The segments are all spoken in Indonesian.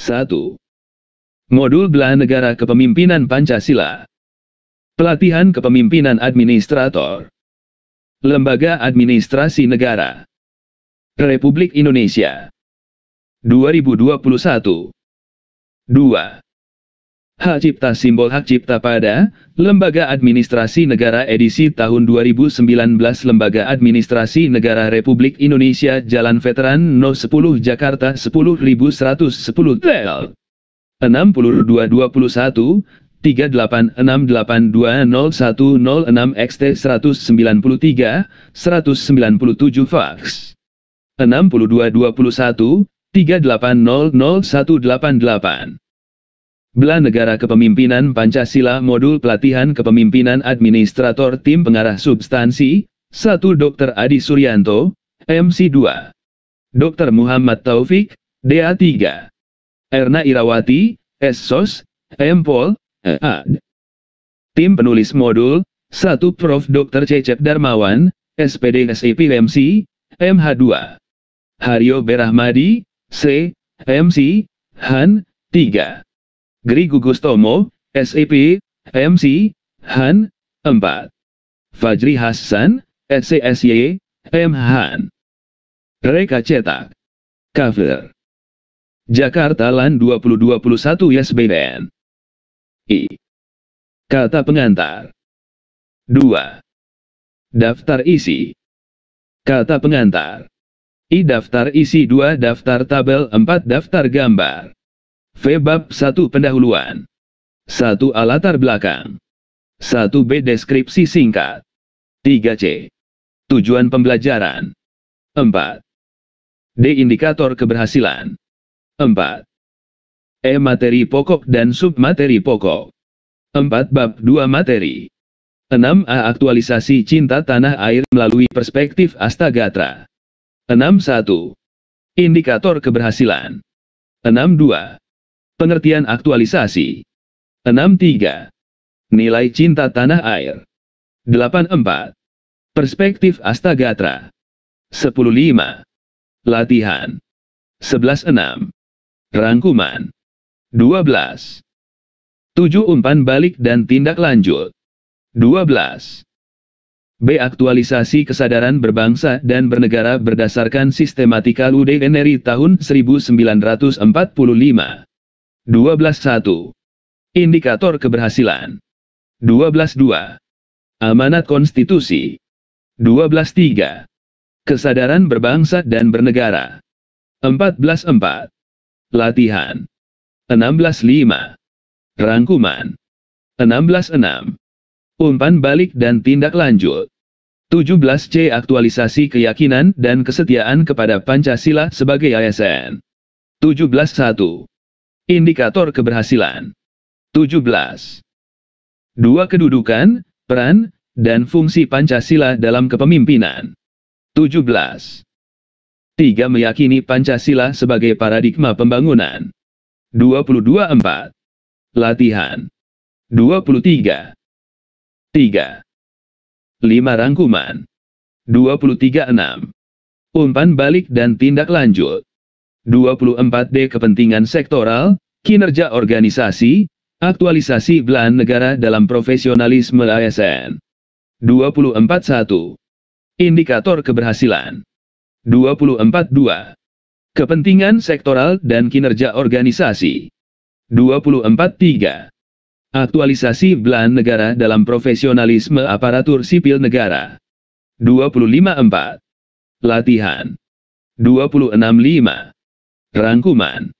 1. Modul Bela Negara Kepemimpinan Pancasila. Pelatihan Kepemimpinan Administrator. Lembaga Administrasi Negara Republik Indonesia 2021. 2. Hak Cipta Simbol Hak Cipta pada Lembaga Administrasi Negara edisi tahun 2019. Lembaga Administrasi Negara Republik Indonesia, Jalan Veteran No. 10 Jakarta 10110 TL 6221 386820106 XT 193 197 Fax 6221 3800188. Bela Negara Kepemimpinan Pancasila. Modul Pelatihan Kepemimpinan Administrator. Tim Pengarah Substansi 1. Dr. Adi Suryanto, MC 2. Dr. Muhammad Taufik, DA 3. Erna Irawati, SSOS, MPol, EAD. Tim Penulis Modul 1. Prof. Dr. Cecep Darmawan, SPD SIP MC, MH 2. Haryo Berahmadi, C, MC, Han, 3. Gri Gugustomo, SIP, MC, Han, 4. Fajri Hassan, SCSY, M. Han. Reka Cetak. Cover. Jakarta LAN 2021 ISBN. I. Kata pengantar. 2. Daftar isi. Kata pengantar. I. Daftar isi. 2. Daftar tabel. 4. Daftar gambar. V. Bab 1. Pendahuluan. 1. Latar belakang. 1b. Deskripsi singkat. 3c. Tujuan pembelajaran. 4. D. Indikator keberhasilan. 4. E. Materi pokok dan submateri pokok. 4. Bab 2 materi. 6a. Aktualisasi cinta tanah air melalui perspektif Astagatra. 6.1. Indikator keberhasilan. 6.2. Pengertian aktualisasi. 6.3. Nilai cinta tanah air. 8.4. Perspektif Astagatra. 10.5. Latihan. 11.6. Rangkuman. 12. 7. Umpan balik dan tindak lanjut. 12. B. Aktualisasi kesadaran berbangsa dan bernegara berdasarkan sistematika UDNRI tahun 1945. 12.1. Indikator keberhasilan. 12.2. Amanat konstitusi. 12.3. Kesadaran berbangsa dan bernegara. 14.4. Latihan. 16.5. Rangkuman. 16.6. Umpan balik dan tindak lanjut. 17c. Aktualisasi keyakinan dan kesetiaan kepada Pancasila sebagai ASN. 17.1. Indikator keberhasilan. 17. 2. Kedudukan, peran, dan fungsi Pancasila dalam kepemimpinan. 17. 3. Meyakini Pancasila sebagai paradigma pembangunan. 22.4. Latihan. 23. 3. 5. Rangkuman. 23.6. Umpan balik dan tindak lanjut. 24d. Kepentingan sektoral, kinerja organisasi, aktualisasi belahan negara dalam profesionalisme ASN. 24.1. Indikator keberhasilan. 24.2. Kepentingan sektoral dan kinerja organisasi. 24.3. Aktualisasi belahan negara dalam profesionalisme aparatur sipil negara. 25.4. Latihan. 26.5. Rangkuman.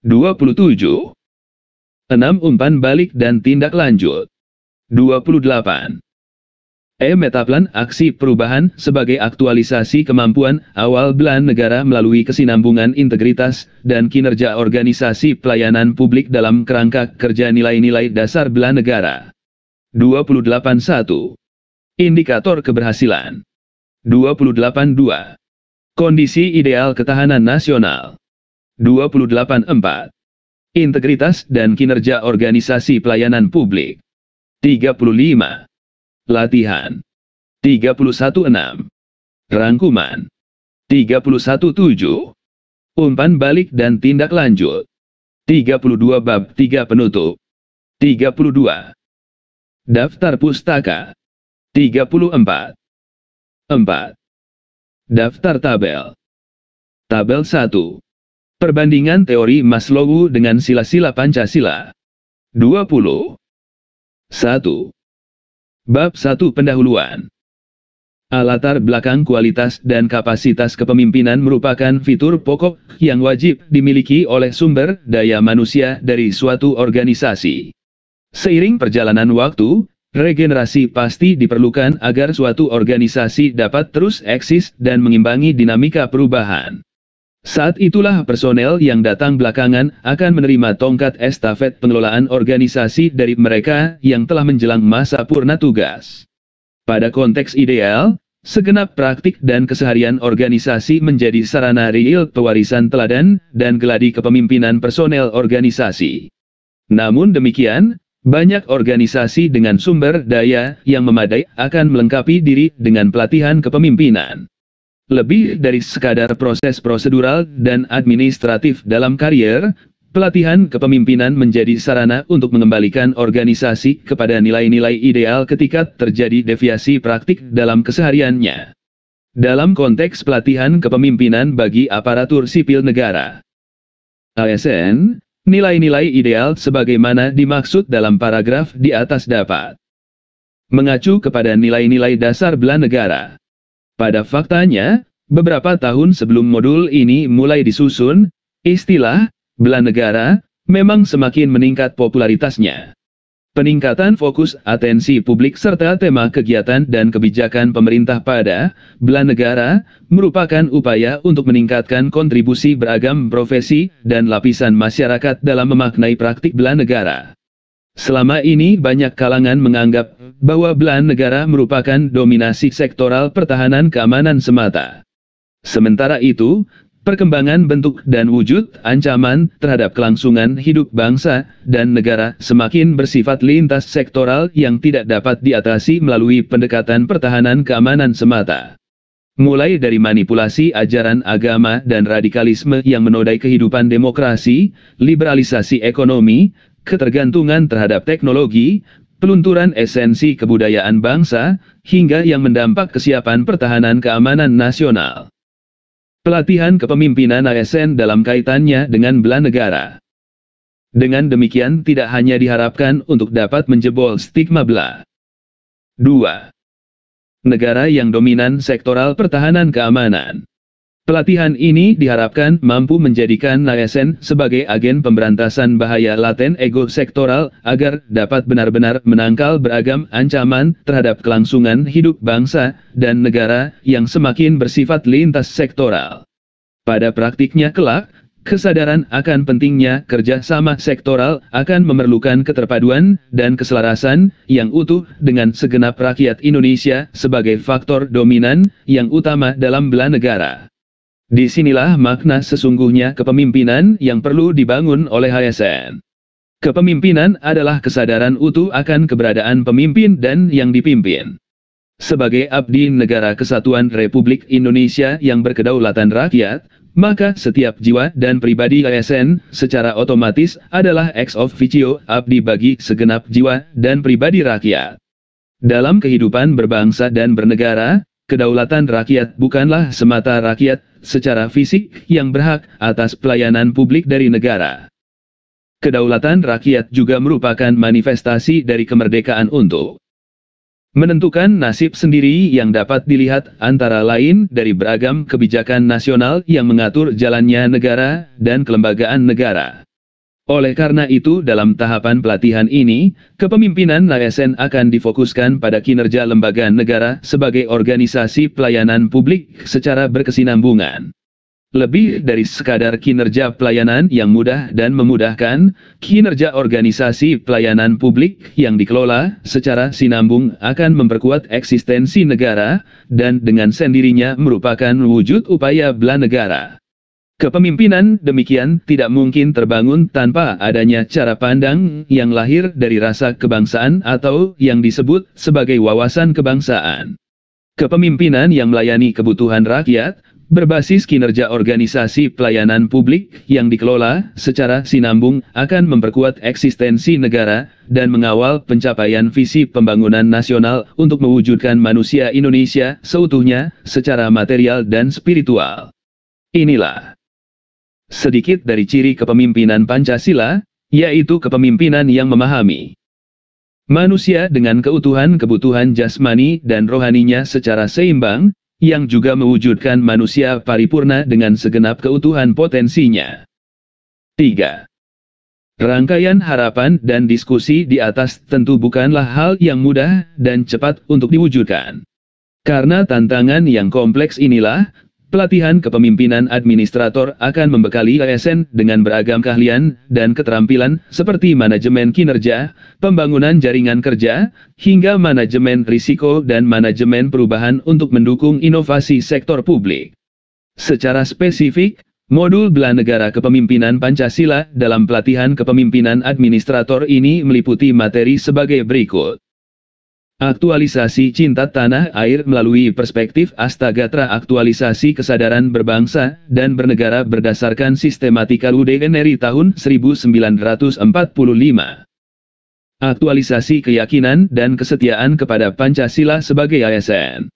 27. 6. Umpan balik dan tindak lanjut. 28. E. Metaplan aksi perubahan sebagai aktualisasi kemampuan awal belahan negara melalui kesinambungan integritas dan kinerja organisasi pelayanan publik dalam kerangka kerja nilai-nilai dasar belahan negara. 28.1. Indikator keberhasilan. 28.2. Kondisi ideal ketahanan nasional. 28.4. Integritas dan kinerja organisasi pelayanan publik. 35. Latihan. 31.6. Rangkuman. 31.7. Umpan balik dan tindak lanjut. 32 Bab 3 Penutup. 32. Daftar pustaka. 34. 4. Daftar tabel. Tabel 1. Perbandingan teori Maslow dengan sila-sila Pancasila. 20. 1. Bab 1 Pendahuluan. Latar belakang kualitas dan kapasitas kepemimpinan merupakan fitur pokok yang wajib dimiliki oleh sumber daya manusia dari suatu organisasi. Seiring perjalanan waktu, regenerasi pasti diperlukan agar suatu organisasi dapat terus eksis dan mengimbangi dinamika perubahan. Saat itulah personel yang datang belakangan akan menerima tongkat estafet pengelolaan organisasi dari mereka yang telah menjelang masa purna tugas. Pada konteks ideal, segenap praktik dan keseharian organisasi menjadi sarana real pewarisan teladan dan geladi kepemimpinan personel organisasi. Namun demikian, banyak organisasi dengan sumber daya yang memadai akan melengkapi diri dengan pelatihan kepemimpinan. Lebih dari sekadar proses prosedural dan administratif dalam karier, pelatihan kepemimpinan menjadi sarana untuk mengembalikan organisasi kepada nilai-nilai ideal ketika terjadi deviasi praktik dalam kesehariannya. Dalam konteks pelatihan kepemimpinan bagi aparatur sipil negara, ASN, nilai-nilai ideal sebagaimana dimaksud dalam paragraf di atas dapat mengacu kepada nilai-nilai dasar bela negara. Pada faktanya, beberapa tahun sebelum modul ini mulai disusun, istilah bela negara memang semakin meningkat popularitasnya. Peningkatan fokus atensi publik serta tema kegiatan dan kebijakan pemerintah pada bela negara merupakan upaya untuk meningkatkan kontribusi beragam profesi dan lapisan masyarakat dalam memaknai praktik bela negara. Selama ini banyak kalangan menganggap bahwa bela negara merupakan dominasi sektoral pertahanan keamanan semata. Sementara itu, perkembangan bentuk dan wujud ancaman terhadap kelangsungan hidup bangsa dan negara semakin bersifat lintas sektoral yang tidak dapat diatasi melalui pendekatan pertahanan keamanan semata. Mulai dari manipulasi ajaran agama dan radikalisme yang menodai kehidupan demokrasi, liberalisasi ekonomi, ketergantungan terhadap teknologi, pelunturan esensi kebudayaan bangsa, hingga yang mendampak kesiapan pertahanan keamanan nasional. Pelatihan kepemimpinan ASN dalam kaitannya dengan bela negara. Dengan demikian tidak hanya diharapkan untuk dapat menjebol stigma bela. 2. Negara yang dominan sektoral pertahanan keamanan. Pelatihan ini diharapkan mampu menjadikan ASN sebagai agen pemberantasan bahaya laten ego sektoral agar dapat benar-benar menangkal beragam ancaman terhadap kelangsungan hidup bangsa dan negara yang semakin bersifat lintas sektoral. Pada praktiknya kelak, kesadaran akan pentingnya kerjasama sektoral akan memerlukan keterpaduan dan keselarasan yang utuh dengan segenap rakyat Indonesia sebagai faktor dominan yang utama dalam bela negara. Disinilah makna sesungguhnya kepemimpinan yang perlu dibangun oleh ASN. Kepemimpinan adalah kesadaran utuh akan keberadaan pemimpin dan yang dipimpin. Sebagai abdi negara kesatuan Republik Indonesia yang berkedaulatan rakyat, maka setiap jiwa dan pribadi ASN secara otomatis adalah ex officio abdi bagi segenap jiwa dan pribadi rakyat. Dalam kehidupan berbangsa dan bernegara, kedaulatan rakyat bukanlah semata rakyat secara fisik yang berhak atas pelayanan publik dari negara. Kedaulatan rakyat juga merupakan manifestasi dari kemerdekaan untuk menentukan nasib sendiri yang dapat dilihat antara lain dari beragam kebijakan nasional yang mengatur jalannya negara dan kelembagaan negara. Oleh karena itu dalam tahapan pelatihan ini, kepemimpinan ASN akan difokuskan pada kinerja lembaga negara sebagai organisasi pelayanan publik secara berkesinambungan. Lebih dari sekadar kinerja pelayanan yang mudah dan memudahkan, kinerja organisasi pelayanan publik yang dikelola secara sinambung akan memperkuat eksistensi negara, dan dengan sendirinya merupakan wujud upaya bela negara. Kepemimpinan demikian tidak mungkin terbangun tanpa adanya cara pandang yang lahir dari rasa kebangsaan atau yang disebut sebagai wawasan kebangsaan. Kepemimpinan yang melayani kebutuhan rakyat, berbasis kinerja organisasi pelayanan publik yang dikelola secara sinambung akan memperkuat eksistensi negara dan mengawal pencapaian visi pembangunan nasional untuk mewujudkan manusia Indonesia seutuhnya secara material dan spiritual. Inilah sedikit dari ciri kepemimpinan Pancasila, yaitu kepemimpinan yang memahami manusia dengan keutuhan kebutuhan jasmani dan rohaninya secara seimbang, yang juga mewujudkan manusia paripurna dengan segenap keutuhan potensinya. 3. Rangkaian harapan dan diskusi di atas tentu bukanlah hal yang mudah dan cepat untuk diwujudkan. Karena tantangan yang kompleks inilah, pelatihan kepemimpinan administrator akan membekali ASN dengan beragam keahlian dan keterampilan seperti manajemen kinerja, pembangunan jaringan kerja, hingga manajemen risiko dan manajemen perubahan untuk mendukung inovasi sektor publik. Secara spesifik, modul Bela Negara Kepemimpinan Pancasila dalam pelatihan kepemimpinan administrator ini meliputi materi sebagai berikut. Aktualisasi cinta tanah air melalui perspektif Astagatra, aktualisasi kesadaran berbangsa dan bernegara berdasarkan sistematika UDNRI tahun 1945. Aktualisasi keyakinan dan kesetiaan kepada Pancasila sebagai ASN.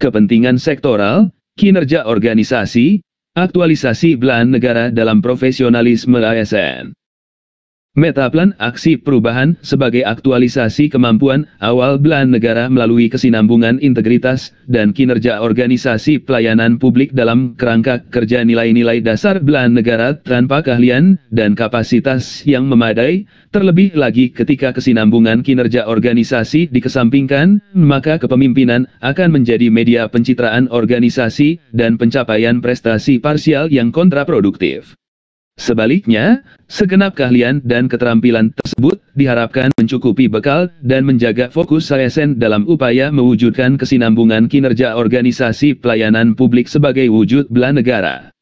Kepentingan sektoral, kinerja organisasi, aktualisasi belahan negara dalam profesionalisme ASN. Metaplan aksi perubahan sebagai aktualisasi kemampuan awal belahan negara melalui kesinambungan integritas dan kinerja organisasi pelayanan publik dalam kerangka kerja nilai-nilai dasar belahan negara tanpa keahlian dan kapasitas yang memadai, terlebih lagi ketika kesinambungan kinerja organisasi dikesampingkan, maka kepemimpinan akan menjadi media pencitraan organisasi dan pencapaian prestasi parsial yang kontraproduktif. Sebaliknya, segenap keahlian dan keterampilan tersebut diharapkan mencukupi bekal dan menjaga fokus ASN dalam upaya mewujudkan kesinambungan kinerja organisasi pelayanan publik sebagai wujud bela negara.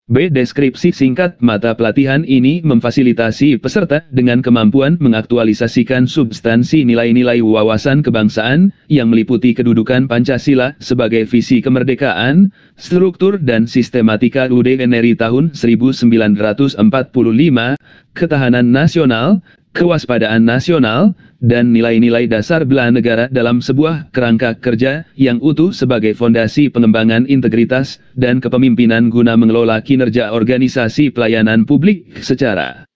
B. Deskripsi singkat mata pelatihan ini memfasilitasi peserta dengan kemampuan mengaktualisasikan substansi nilai-nilai wawasan kebangsaan yang meliputi kedudukan Pancasila sebagai visi kemerdekaan, struktur dan sistematika UDNRI tahun 1945, ketahanan nasional, kewaspadaan nasional, dan nilai-nilai dasar bela negara dalam sebuah kerangka kerja yang utuh sebagai fondasi pengembangan integritas dan kepemimpinan guna mengelola kinerja organisasi pelayanan publik secara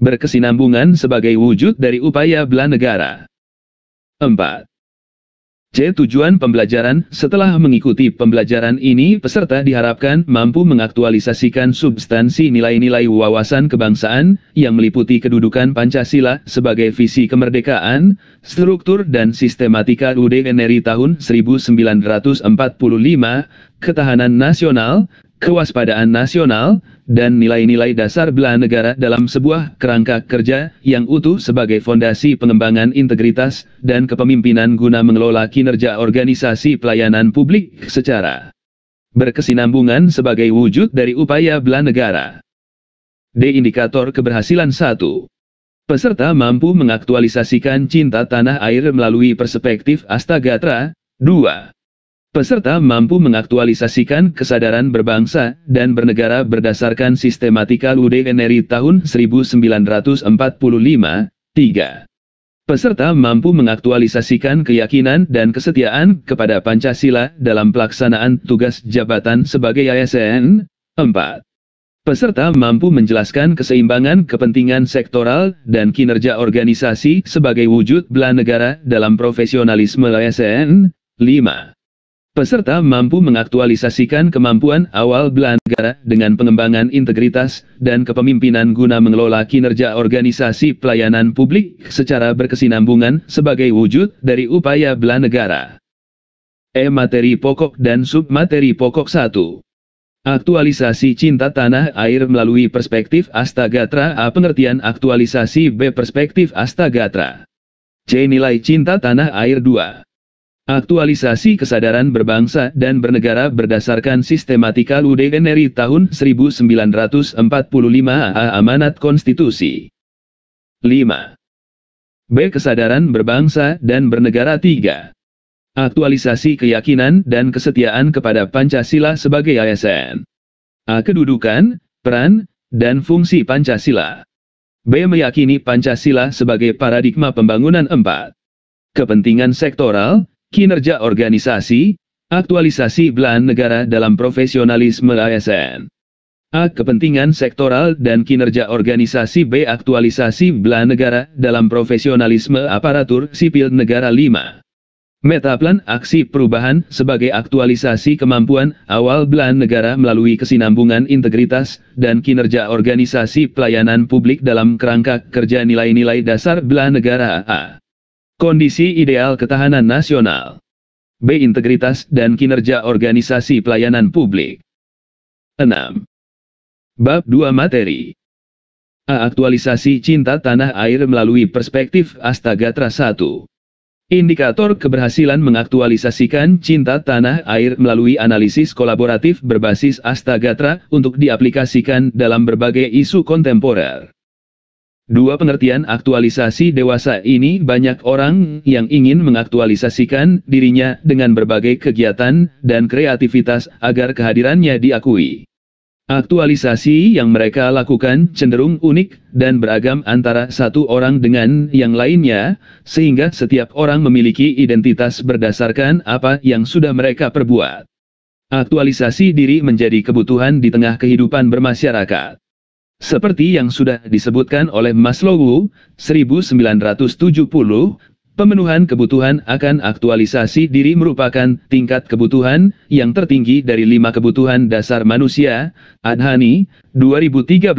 berkesinambungan sebagai wujud dari upaya bela negara. 4. C. Tujuan pembelajaran. Setelah mengikuti pembelajaran ini, peserta diharapkan mampu mengaktualisasikan substansi nilai-nilai wawasan kebangsaan yang meliputi kedudukan Pancasila sebagai visi kemerdekaan, struktur dan sistematika UDNRI tahun 1945, ketahanan nasional, kewaspadaan nasional, dan nilai-nilai dasar bela negara dalam sebuah kerangka kerja yang utuh sebagai fondasi pengembangan integritas dan kepemimpinan guna mengelola kinerja organisasi pelayanan publik secara berkesinambungan sebagai wujud dari upaya bela negara. D. Indikator keberhasilan 1. Peserta mampu mengaktualisasikan cinta tanah air melalui perspektif Astagatra. 2. Peserta mampu mengaktualisasikan kesadaran berbangsa dan bernegara berdasarkan sistematika UDNRI tahun 1945. 3. Peserta mampu mengaktualisasikan keyakinan dan kesetiaan kepada Pancasila dalam pelaksanaan tugas jabatan sebagai ASN. 4. Peserta mampu menjelaskan keseimbangan kepentingan sektoral dan kinerja organisasi sebagai wujud bela negara dalam profesionalisme ASN. 5. Peserta mampu mengaktualisasikan kemampuan awal bela negara dengan pengembangan integritas dan kepemimpinan guna mengelola kinerja organisasi pelayanan publik secara berkesinambungan sebagai wujud dari upaya bela negara. E. Materi pokok dan submateri pokok 1. Aktualisasi cinta tanah air melalui perspektif Astagatra. A. Pengertian aktualisasi. B. Perspektif Astagatra. C. Nilai cinta tanah air. 2. Aktualisasi kesadaran berbangsa dan bernegara berdasarkan sistematika UDNRI tahun 1945. A. Amanat Konstitusi. 5. B. Kesadaran berbangsa dan bernegara. 3. Aktualisasi keyakinan dan kesetiaan kepada Pancasila sebagai ASN. A. Kedudukan, peran, dan fungsi Pancasila. B. Meyakini Pancasila sebagai paradigma pembangunan 4. Kepentingan sektoral, kinerja organisasi, aktualisasi belahan negara dalam profesionalisme ASN. A. Kepentingan sektoral dan kinerja organisasi. B. Aktualisasi belahan negara dalam profesionalisme aparatur sipil negara 5. Metaplan aksi perubahan sebagai aktualisasi kemampuan awal belahan negara melalui kesinambungan integritas dan kinerja organisasi pelayanan publik dalam kerangka kerja nilai-nilai dasar belahan negara. A. Kondisi ideal ketahanan nasional. B. Integritas dan kinerja organisasi pelayanan publik. 6. Bab 2 materi. A. Aktualisasi cinta tanah air melalui perspektif Astagatra 1. Indikator keberhasilan mengaktualisasikan cinta tanah air melalui analisis kolaboratif berbasis Astagatra untuk diaplikasikan dalam berbagai isu kontemporer. 2. Pengertian aktualisasi dewasa ini banyak orang yang ingin mengaktualisasikan dirinya dengan berbagai kegiatan dan kreativitas agar kehadirannya diakui. Aktualisasi yang mereka lakukan cenderung unik dan beragam antara satu orang dengan yang lainnya, sehingga setiap orang memiliki identitas berdasarkan apa yang sudah mereka perbuat. Aktualisasi diri menjadi kebutuhan di tengah kehidupan bermasyarakat. Seperti yang sudah disebutkan oleh Maslow, 1970, pemenuhan kebutuhan akan aktualisasi diri merupakan tingkat kebutuhan yang tertinggi dari 5 kebutuhan dasar manusia. Adhani, 2013.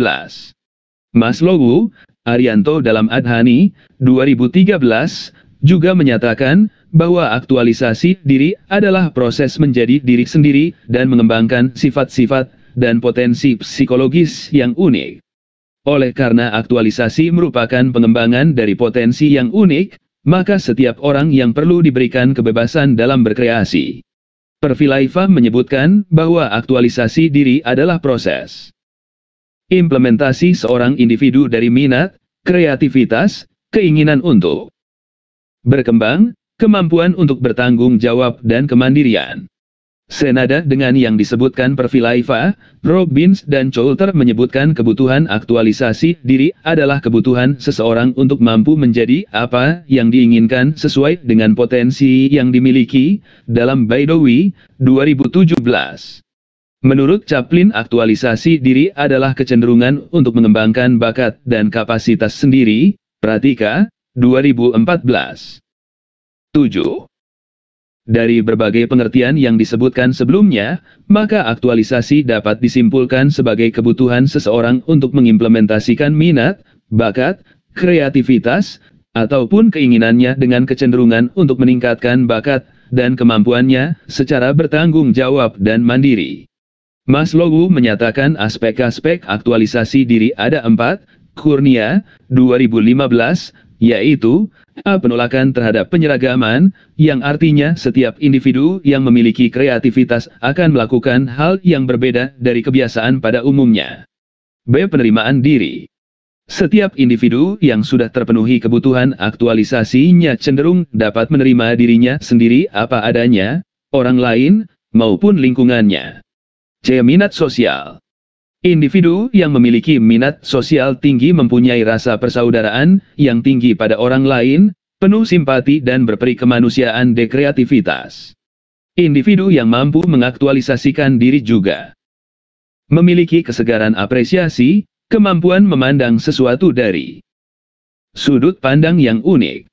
Maslow, Arianto dalam Adhani, 2013, juga menyatakan bahwa aktualisasi diri adalah proses menjadi diri sendiri dan mengembangkan sifat-sifat dan potensi psikologis yang unik. Oleh karena aktualisasi merupakan pengembangan dari potensi yang unik, maka setiap orang yang perlu diberikan kebebasan dalam berkreasi. Perfilaifa menyebutkan bahwa aktualisasi diri adalah proses implementasi seorang individu dari minat, kreativitas, keinginan untuk berkembang, kemampuan untuk bertanggung jawab dan kemandirian. Senada dengan yang disebutkan Perfilaifa, Robbins dan Coulter menyebutkan kebutuhan aktualisasi diri adalah kebutuhan seseorang untuk mampu menjadi apa yang diinginkan sesuai dengan potensi yang dimiliki, dalam Baidowi, 2017. Menurut Chaplin, aktualisasi diri adalah kecenderungan untuk mengembangkan bakat dan kapasitas sendiri, Pratika, 2014. 7. Dari berbagai pengertian yang disebutkan sebelumnya, maka aktualisasi dapat disimpulkan sebagai kebutuhan seseorang untuk mengimplementasikan minat, bakat, kreativitas, ataupun keinginannya dengan kecenderungan untuk meningkatkan bakat dan kemampuannya secara bertanggung jawab dan mandiri. Maslow menyatakan aspek-aspek aktualisasi diri ada 4, Kurnia, 2015, yaitu A. Penolakan terhadap penyeragaman, yang artinya setiap individu yang memiliki kreativitas akan melakukan hal yang berbeda dari kebiasaan pada umumnya. B. Penerimaan diri. Setiap individu yang sudah terpenuhi kebutuhan aktualisasinya cenderung dapat menerima dirinya sendiri apa adanya, orang lain, maupun lingkungannya. C. Minat sosial. Individu yang memiliki minat sosial tinggi mempunyai rasa persaudaraan yang tinggi pada orang lain, penuh simpati dan berperi kemanusiaan dan kreativitas. Individu yang mampu mengaktualisasikan diri juga memiliki kesegaran apresiasi, kemampuan memandang sesuatu dari sudut pandang yang unik.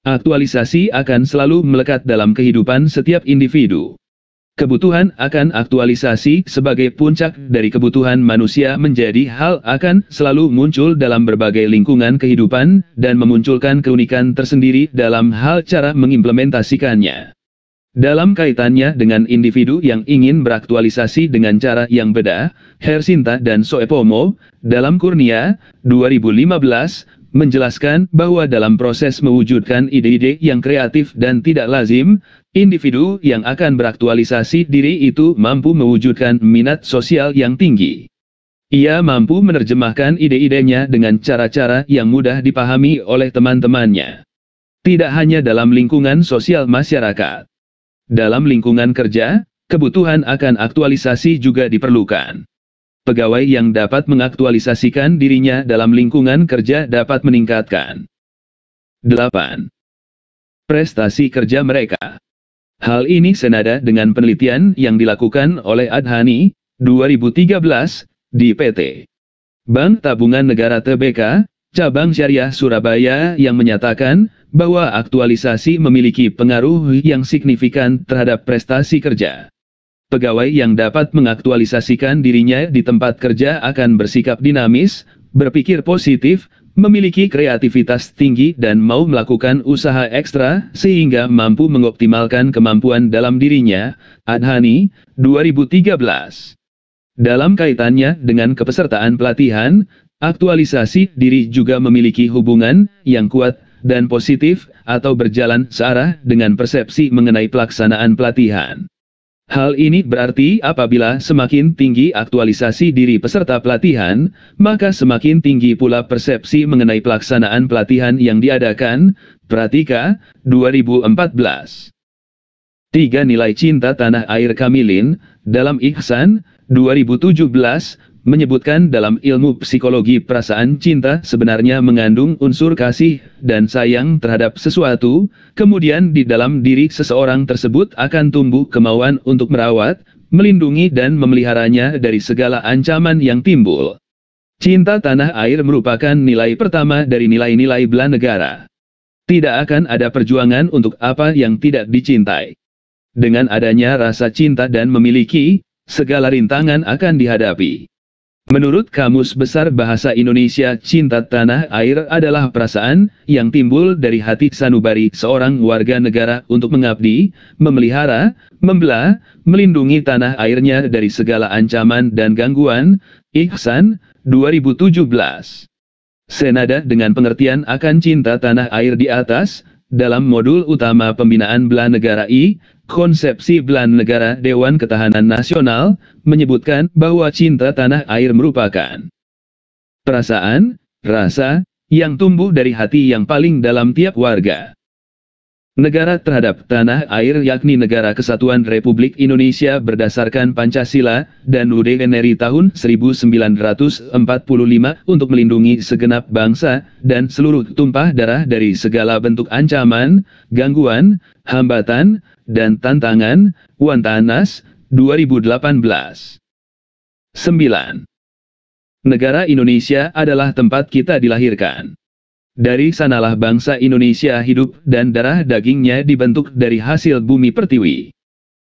Aktualisasi akan selalu melekat dalam kehidupan setiap individu. Kebutuhan akan aktualisasi sebagai puncak dari kebutuhan manusia menjadi hal akan selalu muncul dalam berbagai lingkungan kehidupan dan memunculkan keunikan tersendiri dalam hal cara mengimplementasikannya. Dalam kaitannya dengan individu yang ingin beraktualisasi dengan cara yang beda, Hersinta dan Soepomo, dalam Kurnia, 2015, menjelaskan bahwa dalam proses mewujudkan ide-ide yang kreatif dan tidak lazim, individu yang akan beraktualisasi diri itu mampu mewujudkan minat sosial yang tinggi. Ia mampu menerjemahkan ide-idenya dengan cara-cara yang mudah dipahami oleh teman-temannya. Tidak hanya dalam lingkungan sosial masyarakat. Dalam lingkungan kerja, kebutuhan akan aktualisasi juga diperlukan. Pegawai yang dapat mengaktualisasikan dirinya dalam lingkungan kerja dapat meningkatkan 8. Prestasi kerja mereka. Hal ini senada dengan penelitian yang dilakukan oleh Adhani, 2013, di PT Bank Tabungan Negara Tbk, Cabang Syariah Surabaya yang menyatakan bahwa aktualisasi memiliki pengaruh yang signifikan terhadap prestasi kerja. Pegawai yang dapat mengaktualisasikan dirinya di tempat kerja akan bersikap dinamis, berpikir positif, memiliki kreativitas tinggi dan mau melakukan usaha ekstra sehingga mampu mengoptimalkan kemampuan dalam dirinya. Adhani, 2013. Dalam kaitannya dengan kepesertaan pelatihan, aktualisasi diri juga memiliki hubungan yang kuat dan positif atau berjalan searah dengan persepsi mengenai pelaksanaan pelatihan. Hal ini berarti apabila semakin tinggi aktualisasi diri peserta pelatihan, maka semakin tinggi pula persepsi mengenai pelaksanaan pelatihan yang diadakan. Pratika, 2014. 3. Nilai cinta tanah air Kamilin, dalam Ihsan, 2017, menyebutkan dalam ilmu psikologi perasaan cinta sebenarnya mengandung unsur kasih dan sayang terhadap sesuatu, kemudian di dalam diri seseorang tersebut akan tumbuh kemauan untuk merawat, melindungi dan memeliharanya dari segala ancaman yang timbul. Cinta tanah air merupakan nilai pertama dari nilai-nilai bela negara. Tidak akan ada perjuangan untuk apa yang tidak dicintai. Dengan adanya rasa cinta dan memiliki, segala rintangan akan dihadapi. Menurut Kamus Besar Bahasa Indonesia, cinta tanah air adalah perasaan yang timbul dari hati sanubari seorang warga negara untuk mengabdi, memelihara, membela, melindungi tanah airnya dari segala ancaman dan gangguan. Ihsan, 2017. Senada dengan pengertian akan cinta tanah air di atas, dalam modul utama pembinaan bela negara Konsepsi Bela Negara Dewan Ketahanan Nasional, menyebutkan bahwa cinta tanah air merupakan perasaan, rasa, yang tumbuh dari hati yang paling dalam tiap warga negara terhadap tanah air, yakni Negara Kesatuan Republik Indonesia berdasarkan Pancasila dan UUD RI tahun 1945 untuk melindungi segenap bangsa dan seluruh tumpah darah dari segala bentuk ancaman, gangguan, hambatan, dan tantangan. Wantanas, 2018. 9. Negara Indonesia adalah tempat kita dilahirkan. Dari sanalah bangsa Indonesia hidup dan darah dagingnya dibentuk dari hasil bumi pertiwi.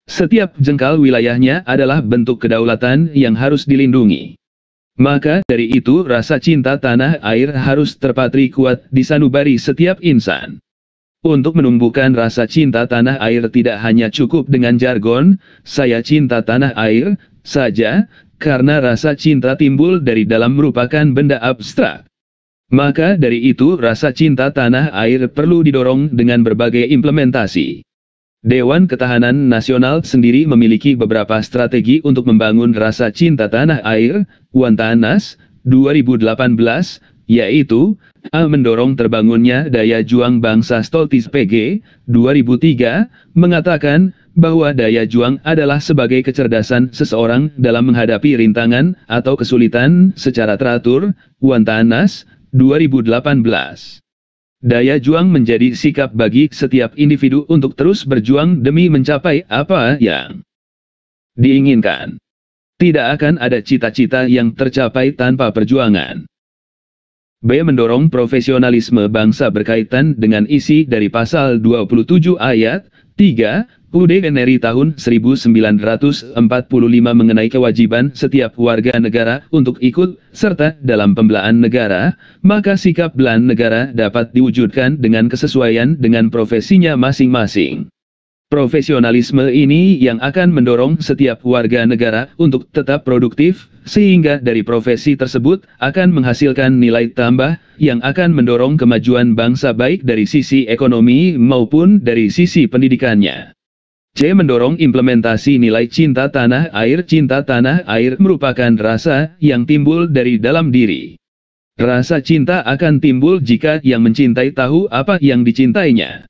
Setiap jengkal wilayahnya adalah bentuk kedaulatan yang harus dilindungi. Maka dari itu rasa cinta tanah air harus terpatri kuat di sanubari setiap insan. Untuk menumbuhkan rasa cinta tanah air tidak hanya cukup dengan jargon, "saya cinta tanah air," saja, karena rasa cinta timbul dari dalam merupakan benda abstrak. Maka dari itu rasa cinta tanah air perlu didorong dengan berbagai implementasi. Dewan Ketahanan Nasional sendiri memiliki beberapa strategi untuk membangun rasa cinta tanah air. Wantanas, 2018, yaitu A. Mendorong terbangunnya daya juang bangsa. Stoltis PG, 2003, mengatakan bahwa daya juang adalah sebagai kecerdasan seseorang dalam menghadapi rintangan atau kesulitan secara teratur. Wantanas, 2018. Daya juang menjadi sikap bagi setiap individu untuk terus berjuang demi mencapai apa yang diinginkan. Tidak akan ada cita-cita yang tercapai tanpa perjuangan. B. Mendorong profesionalisme bangsa berkaitan dengan isi dari pasal 27 ayat 3 UUD RI tahun 1945 mengenai kewajiban setiap warga negara untuk ikut serta dalam pembelaan negara, maka sikap bela negara dapat diwujudkan dengan kesesuaian dengan profesinya masing-masing. Profesionalisme ini yang akan mendorong setiap warga negara untuk tetap produktif, sehingga dari profesi tersebut akan menghasilkan nilai tambah yang akan mendorong kemajuan bangsa baik dari sisi ekonomi maupun dari sisi pendidikannya. C. Mendorong implementasi nilai cinta tanah air. Cinta tanah air merupakan rasa yang timbul dari dalam diri. Rasa cinta akan timbul jika yang mencintai tahu apa yang dicintainya.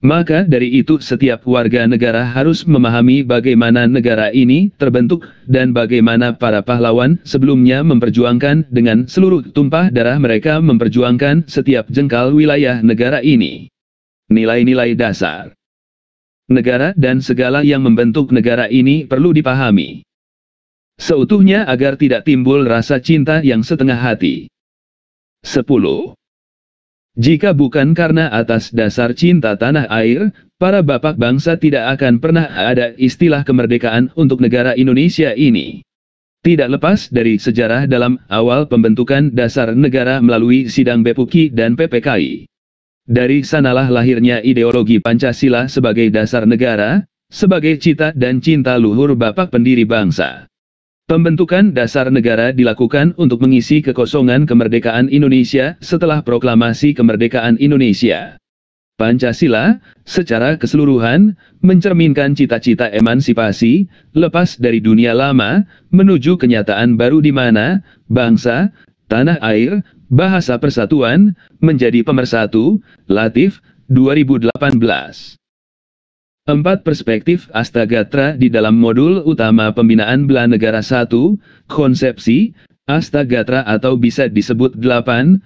Maka dari itu setiap warga negara harus memahami bagaimana negara ini terbentuk dan bagaimana para pahlawan sebelumnya memperjuangkan dengan seluruh tumpah darah mereka memperjuangkan setiap jengkal wilayah negara ini. Nilai-nilai dasar negara dan segala yang membentuk negara ini perlu dipahami seutuhnya agar tidak timbul rasa cinta yang setengah hati. 10. Jika bukan karena atas dasar cinta tanah air, para bapak bangsa tidak akan pernah ada istilah kemerdekaan untuk negara Indonesia ini. Tidak lepas dari sejarah dalam awal pembentukan dasar negara melalui sidang BPUKI dan PPKI. Dari sanalah lahirnya ideologi Pancasila sebagai dasar negara, sebagai cita dan cinta luhur bapak pendiri bangsa. Pembentukan dasar negara dilakukan untuk mengisi kekosongan kemerdekaan Indonesia setelah proklamasi kemerdekaan Indonesia. Pancasila, secara keseluruhan, mencerminkan cita-cita emansipasi, lepas dari dunia lama, menuju kenyataan baru di mana, bangsa, tanah air, bahasa persatuan, menjadi pemersatu. Latif, 2018. 4 perspektif Astagatra di dalam modul utama pembinaan bela negara 1, konsepsi, Astagatra atau bisa disebut 8.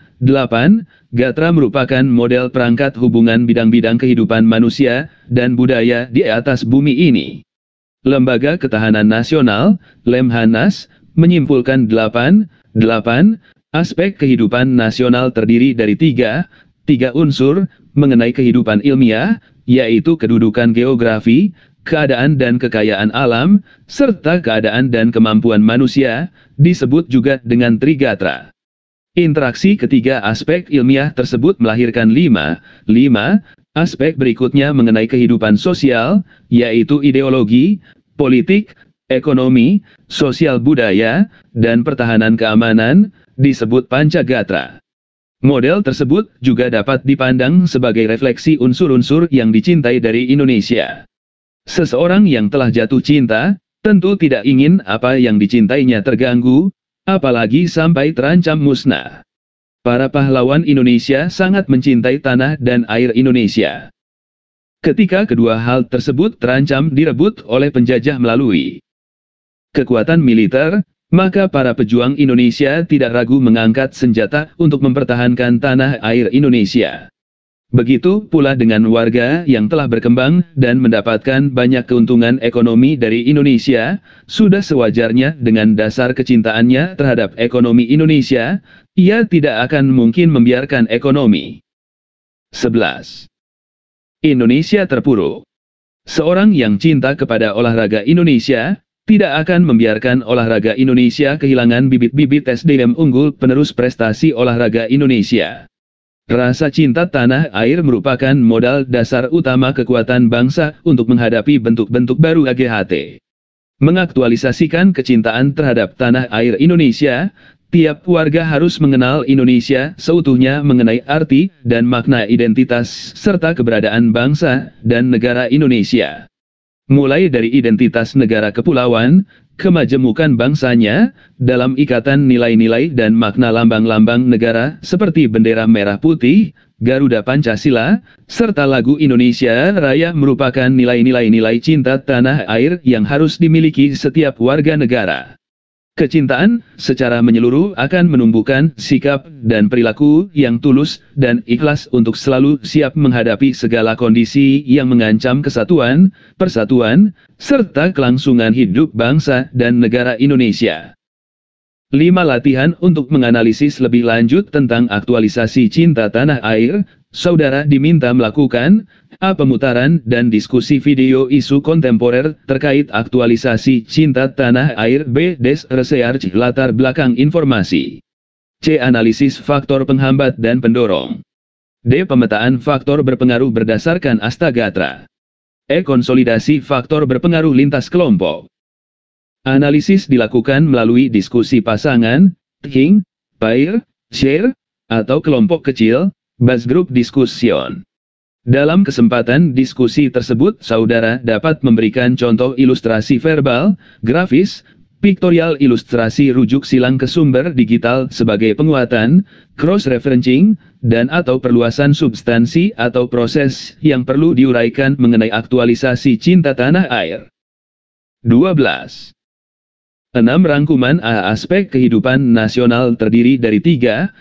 Gatra merupakan model perangkat hubungan bidang-bidang kehidupan manusia dan budaya di atas bumi ini. Lembaga Ketahanan Nasional, Lemhanas, menyimpulkan 8 aspek kehidupan nasional terdiri dari tiga unsur mengenai kehidupan ilmiah, yaitu kedudukan geografi, keadaan dan kekayaan alam, serta keadaan dan kemampuan manusia, disebut juga dengan Trigatra. Interaksi ketiga aspek ilmiah tersebut melahirkan 5 aspek berikutnya mengenai kehidupan sosial, yaitu ideologi, politik, ekonomi, sosial budaya, dan pertahanan keamanan, disebut Pancagatra. Model tersebut juga dapat dipandang sebagai refleksi unsur-unsur yang dicintai dari Indonesia. Seseorang yang telah jatuh cinta, tentu tidak ingin apa yang dicintainya terganggu, apalagi sampai terancam musnah. Para pahlawan Indonesia sangat mencintai tanah dan air Indonesia. Ketika kedua hal tersebut terancam direbut oleh penjajah melalui kekuatan militer, maka para pejuang Indonesia tidak ragu mengangkat senjata untuk mempertahankan tanah air Indonesia. Begitu pula dengan warga yang telah berkembang dan mendapatkan banyak keuntungan ekonomi dari Indonesia, sudah sewajarnya dengan dasar kecintaannya terhadap ekonomi Indonesia, ia tidak akan mungkin membiarkan ekonomi. 11. Indonesia terpuruk. Seorang yang cinta kepada olahraga Indonesia, tidak akan membiarkan olahraga Indonesia kehilangan bibit-bibit SDM unggul penerus prestasi olahraga Indonesia. Rasa cinta tanah air merupakan modal dasar utama kekuatan bangsa untuk menghadapi bentuk-bentuk baru AGHT. Mengaktualisasikan kecintaan terhadap tanah air Indonesia, tiap warga harus mengenal Indonesia seutuhnya mengenai arti dan makna identitas serta keberadaan bangsa dan negara Indonesia. Mulai dari identitas negara kepulauan, kemajemukan bangsanya, dalam ikatan nilai-nilai dan makna lambang-lambang negara seperti bendera merah putih, Garuda Pancasila, serta lagu Indonesia Raya merupakan nilai-nilai cinta tanah air yang harus dimiliki setiap warga negara. Kecintaan secara menyeluruh akan menumbuhkan sikap dan perilaku yang tulus dan ikhlas untuk selalu siap menghadapi segala kondisi yang mengancam kesatuan, persatuan, serta kelangsungan hidup bangsa dan negara Indonesia. 5 latihan untuk menganalisis lebih lanjut tentang aktualisasi cinta tanah air. Saudara diminta melakukan A. Pemutaran dan diskusi video isu kontemporer terkait aktualisasi cinta tanah air. B. Research latar belakang informasi. C. Analisis faktor penghambat dan pendorong. D. Pemetaan faktor berpengaruh berdasarkan Astagatra. E. Konsolidasi faktor berpengaruh lintas kelompok. Analisis dilakukan melalui diskusi pasangan, king, pair, share, atau kelompok kecil, base group discussion. Dalam kesempatan diskusi tersebut, saudara dapat memberikan contoh ilustrasi verbal, grafis, Pictorial ilustrasi rujuk silang ke sumber digital sebagai penguatan, cross-referencing, dan atau perluasan substansi atau proses yang perlu diuraikan mengenai aktualisasi cinta tanah air. 12. 6 rangkuman aspek kehidupan nasional terdiri dari 3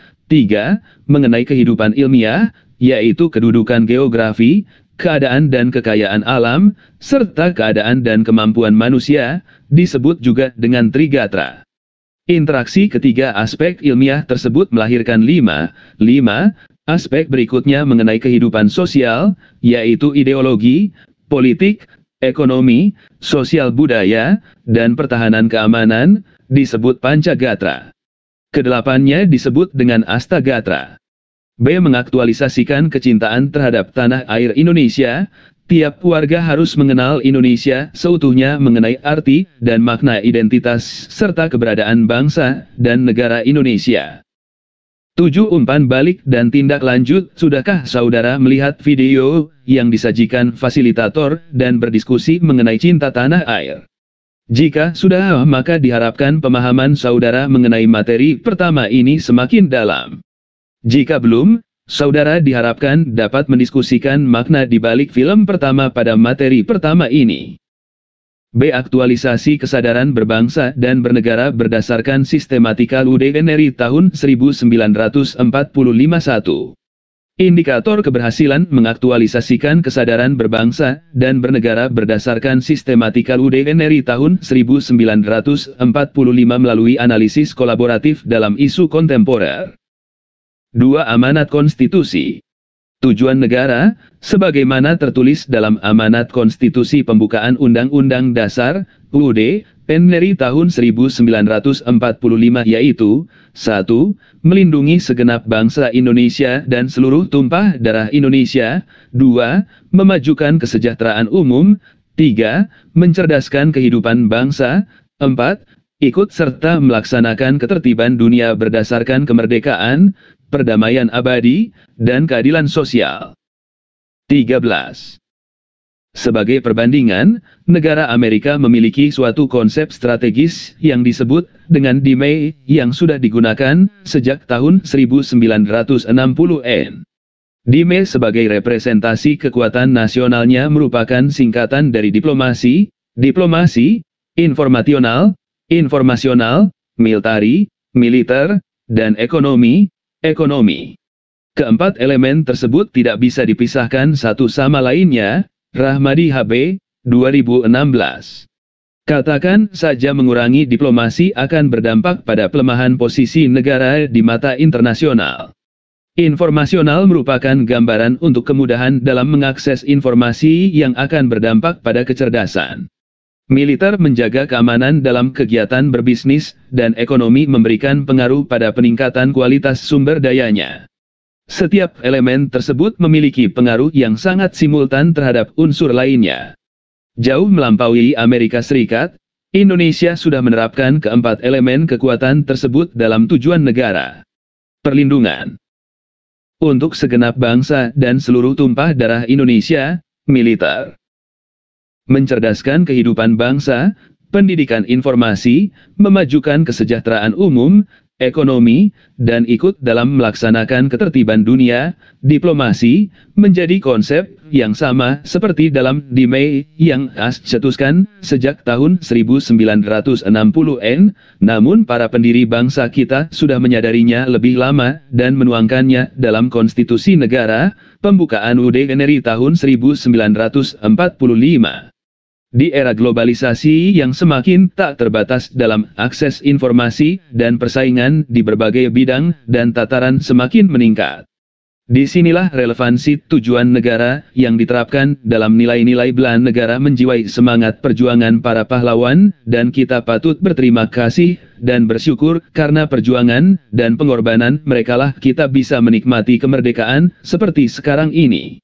mengenai kehidupan ilmiah, yaitu kedudukan geografi, keadaan dan kekayaan alam, serta keadaan dan kemampuan manusia, disebut juga dengan Trigatra. Interaksi ketiga aspek ilmiah tersebut melahirkan 5 aspek berikutnya mengenai kehidupan sosial, yaitu ideologi, politik, ekonomi, sosial budaya, dan pertahanan keamanan, disebut Pancagatra. Kedelapannya disebut dengan Astagatra. B. Mengaktualisasikan kecintaan terhadap tanah air Indonesia. Tiap warga harus mengenal Indonesia seutuhnya mengenai arti dan makna identitas serta keberadaan bangsa dan negara Indonesia. 7. Umpan balik dan tindak lanjut. Sudahkah saudara melihat video yang disajikan fasilitator dan berdiskusi mengenai cinta tanah air? Jika sudah, maka diharapkan pemahaman saudara mengenai materi pertama ini semakin dalam. Jika belum, saudara diharapkan dapat mendiskusikan makna di balik film pertama pada materi pertama ini. B. Aktualisasi kesadaran berbangsa dan bernegara berdasarkan sistematika UDNRI tahun 1945 1. Indikator keberhasilan mengaktualisasikan kesadaran berbangsa dan bernegara berdasarkan sistematika UDNRI tahun 1945 melalui analisis kolaboratif dalam isu kontemporer. 2. Amanat konstitusi. Tujuan negara, sebagaimana tertulis dalam Amanat Konstitusi Pembukaan Undang-Undang Dasar, UUD, NRI tahun 1945 yaitu 1. Melindungi segenap bangsa Indonesia dan seluruh tumpah darah Indonesia. 2. Memajukan kesejahteraan umum. 3. Mencerdaskan kehidupan bangsa. 4. Ikut serta melaksanakan ketertiban dunia berdasarkan kemerdekaan, perdamaian abadi, dan keadilan sosial. 13. Sebagai perbandingan, negara Amerika memiliki suatu konsep strategis yang disebut dengan DME yang sudah digunakan sejak tahun 1960-an. DME sebagai representasi kekuatan nasionalnya merupakan singkatan dari diplomasi, informasional, militer, dan ekonomi. Keempat elemen tersebut tidak bisa dipisahkan satu sama lainnya. Rahmadi HB, 2016. Katakan saja mengurangi diplomasi akan berdampak pada pelemahan posisi negara di mata internasional. Informasional merupakan gambaran untuk kemudahan dalam mengakses informasi yang akan berdampak pada kecerdasan. Militer menjaga keamanan dalam kegiatan berbisnis, dan ekonomi memberikan pengaruh pada peningkatan kualitas sumber dayanya. Setiap elemen tersebut memiliki pengaruh yang sangat simultan terhadap unsur lainnya. Jauh melampaui Amerika Serikat, Indonesia sudah menerapkan keempat elemen kekuatan tersebut dalam tujuan negara. Perlindungan untuk segenap bangsa dan seluruh tumpah darah Indonesia, militer. Mencerdaskan kehidupan bangsa, pendidikan informasi, memajukan kesejahteraan umum, ekonomi, dan ikut dalam melaksanakan ketertiban dunia, diplomasi, menjadi konsep yang sama seperti dalam DME yang cetuskan sejak tahun 1960-an, namun para pendiri bangsa kita sudah menyadarinya lebih lama dan menuangkannya dalam konstitusi negara, pembukaan UUD NRI tahun 1945. Di era globalisasi yang semakin tak terbatas dalam akses informasi dan persaingan di berbagai bidang dan tataran semakin meningkat. Disinilah relevansi tujuan negara yang diterapkan dalam nilai-nilai bela negara menjiwai semangat perjuangan para pahlawan, dan kita patut berterima kasih dan bersyukur karena perjuangan dan pengorbanan merekalah kita bisa menikmati kemerdekaan seperti sekarang ini.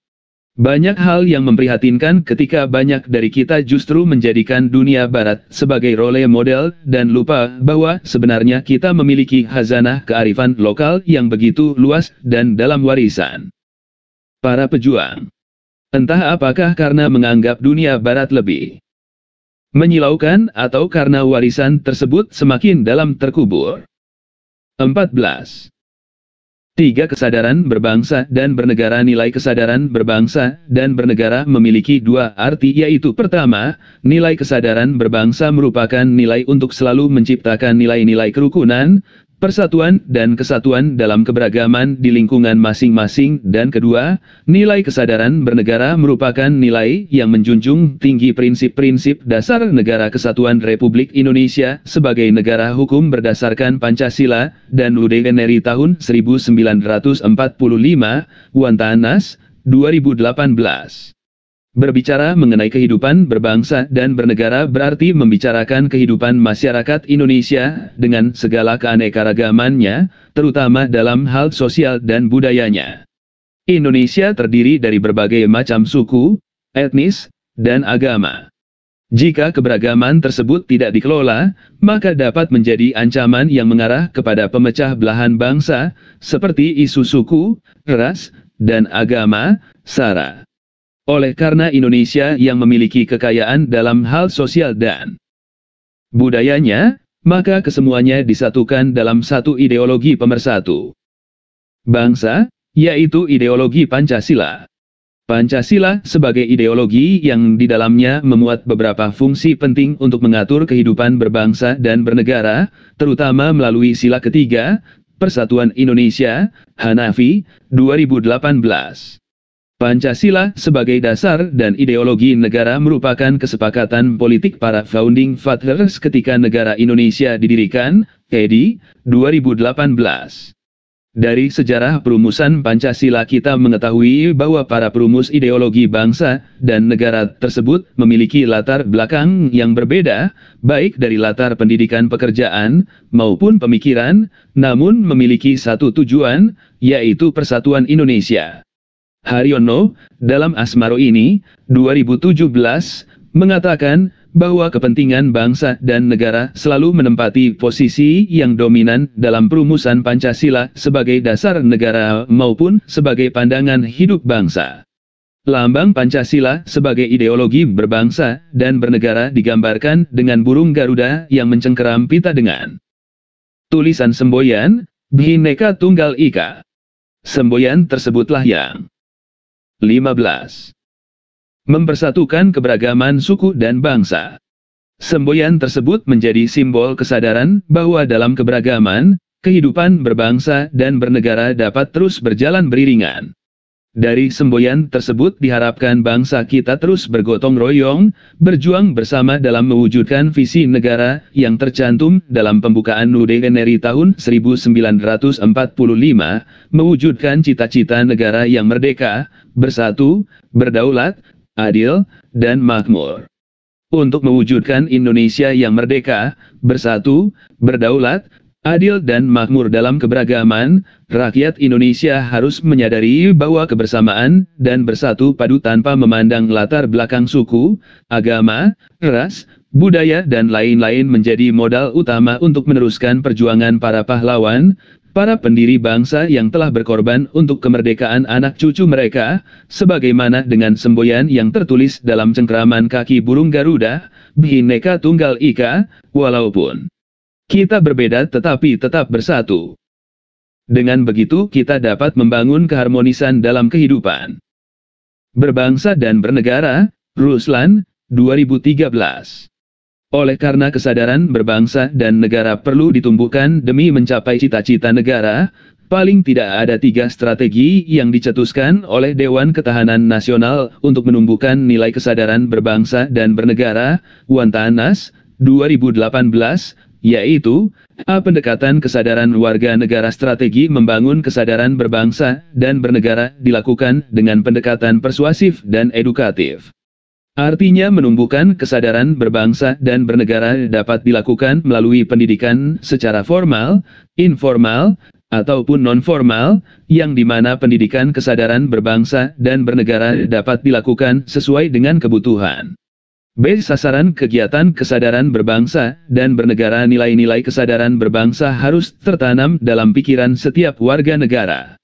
Banyak hal yang memprihatinkan ketika banyak dari kita justru menjadikan dunia barat sebagai role model dan lupa bahwa sebenarnya kita memiliki khazanah kearifan lokal yang begitu luas dan dalam warisan para pejuang. Entah apakah karena menganggap dunia barat lebih menyilaukan atau karena warisan tersebut semakin dalam terkubur. 14. 3. Kesadaran berbangsa dan bernegara. Nilai kesadaran berbangsa dan bernegara memiliki dua arti, yaitu pertama, nilai kesadaran berbangsa merupakan nilai untuk selalu menciptakan nilai-nilai kerukunan, persatuan dan kesatuan dalam keberagaman di lingkungan masing-masing, dan kedua, nilai kesadaran bernegara merupakan nilai yang menjunjung tinggi prinsip-prinsip dasar Negara Kesatuan Republik Indonesia sebagai negara hukum berdasarkan Pancasila dan UUD RI tahun 1945, Wantanas, 2018. Berbicara mengenai kehidupan berbangsa dan bernegara berarti membicarakan kehidupan masyarakat Indonesia dengan segala keanekaragamannya, terutama dalam hal sosial dan budayanya. Indonesia terdiri dari berbagai macam suku, etnis, dan agama. Jika keberagaman tersebut tidak dikelola, maka dapat menjadi ancaman yang mengarah kepada pemecah belahan bangsa, seperti isu suku, ras, dan agama, SARA. Oleh karena Indonesia yang memiliki kekayaan dalam hal sosial dan budayanya, maka kesemuanya disatukan dalam satu ideologi pemersatu bangsa, yaitu ideologi Pancasila. Pancasila sebagai ideologi yang di dalamnya memuat beberapa fungsi penting untuk mengatur kehidupan berbangsa dan bernegara, terutama melalui sila ketiga, Persatuan Indonesia, Hanafi, 2018. Pancasila sebagai dasar dan ideologi negara merupakan kesepakatan politik para founding fathers ketika negara Indonesia didirikan, EDI, 2018. Dari sejarah perumusan Pancasila kita mengetahui bahwa para perumus ideologi bangsa dan negara tersebut memiliki latar belakang yang berbeda, baik dari latar pendidikan pekerjaan maupun pemikiran, namun memiliki satu tujuan, yaitu persatuan Indonesia. Haryono, dalam Asmaro ini, 2017, mengatakan bahwa kepentingan bangsa dan negara selalu menempati posisi yang dominan dalam perumusan Pancasila sebagai dasar negara maupun sebagai pandangan hidup bangsa. Lambang Pancasila sebagai ideologi berbangsa dan bernegara digambarkan dengan burung Garuda yang mencengkeram pita dengan tulisan semboyan, Bhinneka Tunggal Ika. Semboyan tersebutlah yang 15. Mempersatukan keberagaman suku dan bangsa. Semboyan tersebut menjadi simbol kesadaran bahwa dalam keberagaman, kehidupan berbangsa dan bernegara dapat terus berjalan beriringan. Dari semboyan tersebut diharapkan bangsa kita terus bergotong royong, berjuang bersama dalam mewujudkan visi negara yang tercantum dalam pembukaan UUD RI tahun 1945, mewujudkan cita-cita negara yang merdeka, bersatu, berdaulat, adil, dan makmur. Untuk mewujudkan Indonesia yang merdeka, bersatu, berdaulat, adil dan makmur dalam keberagaman, rakyat Indonesia harus menyadari bahwa kebersamaan dan bersatu padu tanpa memandang latar belakang suku, agama, ras, budaya dan lain-lain menjadi modal utama untuk meneruskan perjuangan para pahlawan, para pendiri bangsa yang telah berkorban untuk kemerdekaan anak cucu mereka, sebagaimana dengan semboyan yang tertulis dalam cengkeraman kaki burung Garuda, Bhinneka Tunggal Ika, walaupun kita berbeda tetapi tetap bersatu. Dengan begitu kita dapat membangun keharmonisan dalam kehidupan berbangsa dan bernegara. Ruslan, 2013. Oleh karena kesadaran berbangsa dan negara perlu ditumbuhkan demi mencapai cita-cita negara, paling tidak ada 3 strategi yang dicetuskan oleh Dewan Ketahanan Nasional untuk menumbuhkan nilai kesadaran berbangsa dan bernegara, Wantanas, 2018, yaitu A. Pendekatan kesadaran warga negara. Strategi membangun kesadaran berbangsa dan bernegara dilakukan dengan pendekatan persuasif dan edukatif. Artinya menumbuhkan kesadaran berbangsa dan bernegara dapat dilakukan melalui pendidikan secara formal, informal, ataupun non-formal, yang dimana pendidikan kesadaran berbangsa dan bernegara dapat dilakukan sesuai dengan kebutuhan. B. Sasaran kegiatan kesadaran berbangsa dan bernegara. Nilai-nilai kesadaran berbangsa harus tertanam dalam pikiran setiap warga negara.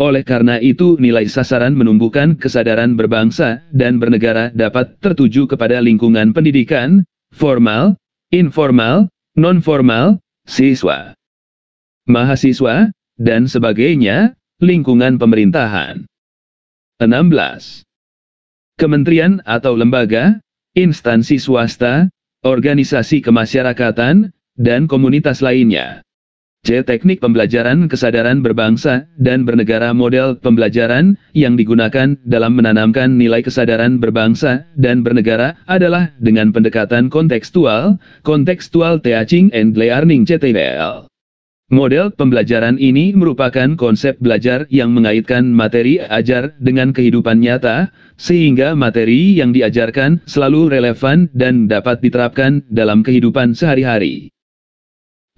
Oleh karena itu nilai sasaran menumbuhkan kesadaran berbangsa dan bernegara dapat tertuju kepada lingkungan pendidikan, formal, informal, non-formal, siswa, mahasiswa, dan sebagainya, lingkungan pemerintahan. 16. Kementerian atau lembaga, instansi swasta, organisasi kemasyarakatan, dan komunitas lainnya. C. Teknik pembelajaran kesadaran berbangsa dan bernegara. Model pembelajaran yang digunakan dalam menanamkan nilai kesadaran berbangsa dan bernegara adalah dengan pendekatan kontekstual, contextual teaching and learning (CTL). Model pembelajaran ini merupakan konsep belajar yang mengaitkan materi ajar dengan kehidupan nyata, sehingga materi yang diajarkan selalu relevan dan dapat diterapkan dalam kehidupan sehari-hari.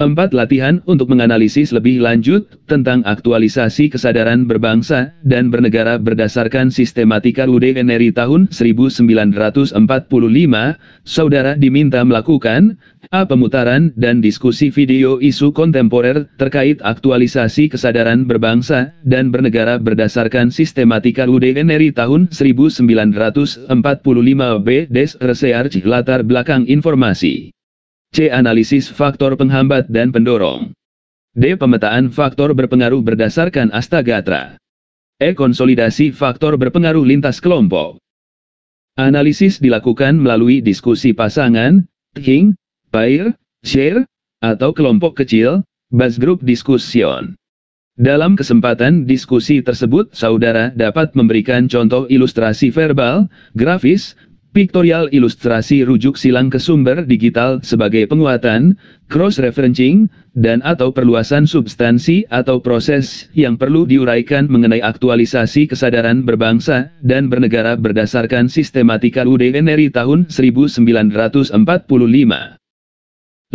4. Latihan untuk menganalisis lebih lanjut tentang aktualisasi kesadaran berbangsa dan bernegara berdasarkan sistematika UDNRI tahun 1945. Saudara diminta melakukan A. Pemutaran dan diskusi video isu kontemporer terkait aktualisasi kesadaran berbangsa dan bernegara berdasarkan sistematika UDNRI tahun 1945. B. Research latar belakang informasi. C. Analisis faktor penghambat dan pendorong. D. Pemetaan faktor berpengaruh berdasarkan Astagatra. E. Konsolidasi faktor berpengaruh lintas kelompok. Analisis dilakukan melalui diskusi pasangan, thinking, pair, share, atau kelompok kecil, base group discussion. Dalam kesempatan diskusi tersebut, saudara dapat memberikan contoh ilustrasi verbal, grafis, piktorial, ilustrasi rujuk silang ke sumber digital sebagai penguatan, cross-referencing, dan atau perluasan substansi atau proses yang perlu diuraikan mengenai aktualisasi kesadaran berbangsa dan bernegara berdasarkan sistematika UDNRI tahun 1945.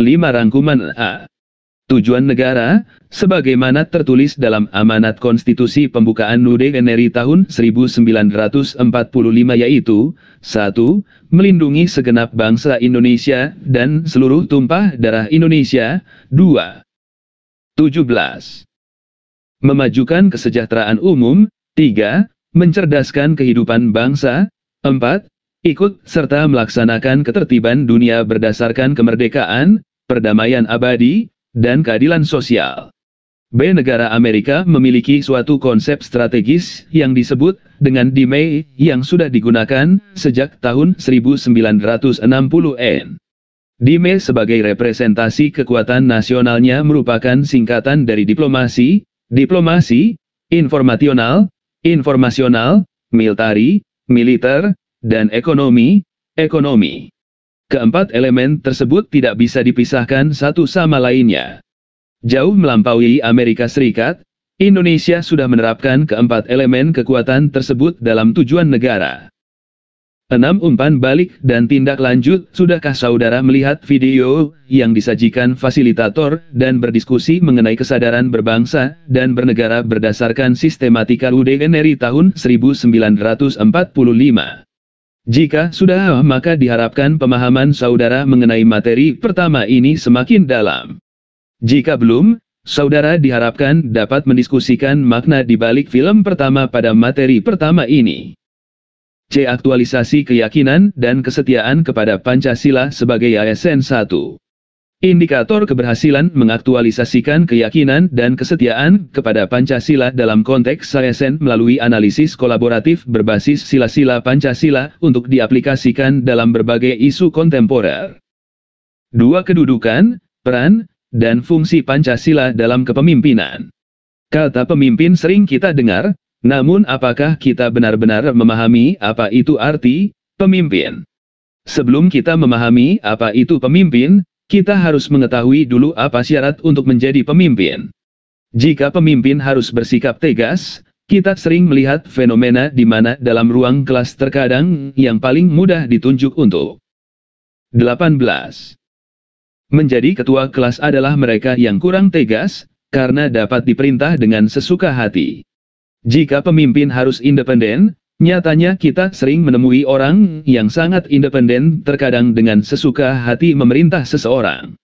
5. Rangkuman A. Tujuan negara, sebagaimana tertulis dalam Amanat Konstitusi Pembukaan UDNRI tahun 1945 yaitu 1. Melindungi segenap bangsa Indonesia dan seluruh tumpah darah Indonesia. 2. 17. Memajukan kesejahteraan umum. 3. Mencerdaskan kehidupan bangsa. 4. Ikut serta melaksanakan ketertiban dunia berdasarkan kemerdekaan, perdamaian abadi, dan keadilan sosial. B. Negara Amerika memiliki suatu konsep strategis yang disebut dengan DME yang sudah digunakan sejak tahun 1960-an. DME sebagai representasi kekuatan nasionalnya merupakan singkatan dari diplomasi, informasional, militari, militer, dan ekonomi. Keempat elemen tersebut tidak bisa dipisahkan satu sama lainnya. Jauh melampaui Amerika Serikat, Indonesia sudah menerapkan keempat elemen kekuatan tersebut dalam tujuan negara. 6. Umpan balik dan tindak lanjut. Sudahkah saudara melihat video yang disajikan fasilitator dan berdiskusi mengenai kesadaran berbangsa dan bernegara berdasarkan sistematika UDNRI tahun 1945? Jika sudah, maka diharapkan pemahaman saudara mengenai materi pertama ini semakin dalam. Jika belum, saudara diharapkan dapat mendiskusikan makna di balik film pertama pada materi pertama ini. C. Aktualisasi keyakinan dan kesetiaan kepada Pancasila sebagai ASN 1. Indikator keberhasilan mengaktualisasikan keyakinan dan kesetiaan kepada Pancasila dalam konteks ASN melalui analisis kolaboratif berbasis sila-sila Pancasila untuk diaplikasikan dalam berbagai isu kontemporer. 2. Kedudukan, peran, dan fungsi Pancasila dalam kepemimpinan. Kata pemimpin sering kita dengar, namun apakah kita benar-benar memahami apa itu arti pemimpin? Sebelum kita memahami apa itu pemimpin, kita harus mengetahui dulu apa syarat untuk menjadi pemimpin. Jika pemimpin harus bersikap tegas, kita sering melihat fenomena di mana dalam ruang kelas terkadang yang paling mudah ditunjuk untuk 18. Menjadi ketua kelas adalah mereka yang kurang tegas, karena dapat diperintah dengan sesuka hati. Jika pemimpin harus independen, nyatanya kita sering menemui orang yang sangat independen terkadang dengan sesuka hati memerintah seseorang.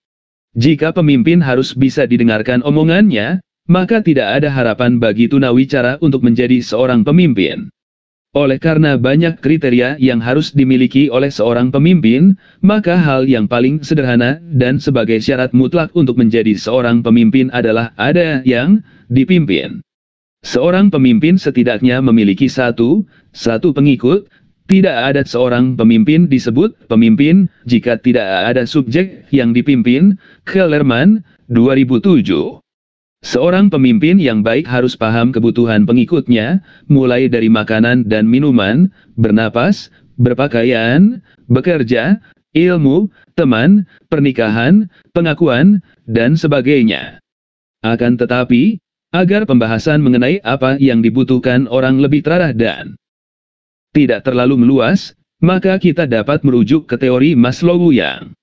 Jika pemimpin harus bisa didengarkan omongannya, maka tidak ada harapan bagi tunawicara untuk menjadi seorang pemimpin. Oleh karena banyak kriteria yang harus dimiliki oleh seorang pemimpin, maka hal yang paling sederhana dan sebagai syarat mutlak untuk menjadi seorang pemimpin adalah ada yang dipimpin. Seorang pemimpin setidaknya memiliki satu pengikut. Tidak ada seorang pemimpin disebut pemimpin jika tidak ada subjek yang dipimpin. Kellerman, 2007. Seorang pemimpin yang baik harus paham kebutuhan pengikutnya, mulai dari makanan dan minuman, bernapas, berpakaian, bekerja, ilmu, teman, pernikahan, pengakuan, dan sebagainya. Akan tetapi, agar pembahasan mengenai apa yang dibutuhkan orang lebih terarah dan tidak terlalu meluas, maka kita dapat merujuk ke teori Maslow yang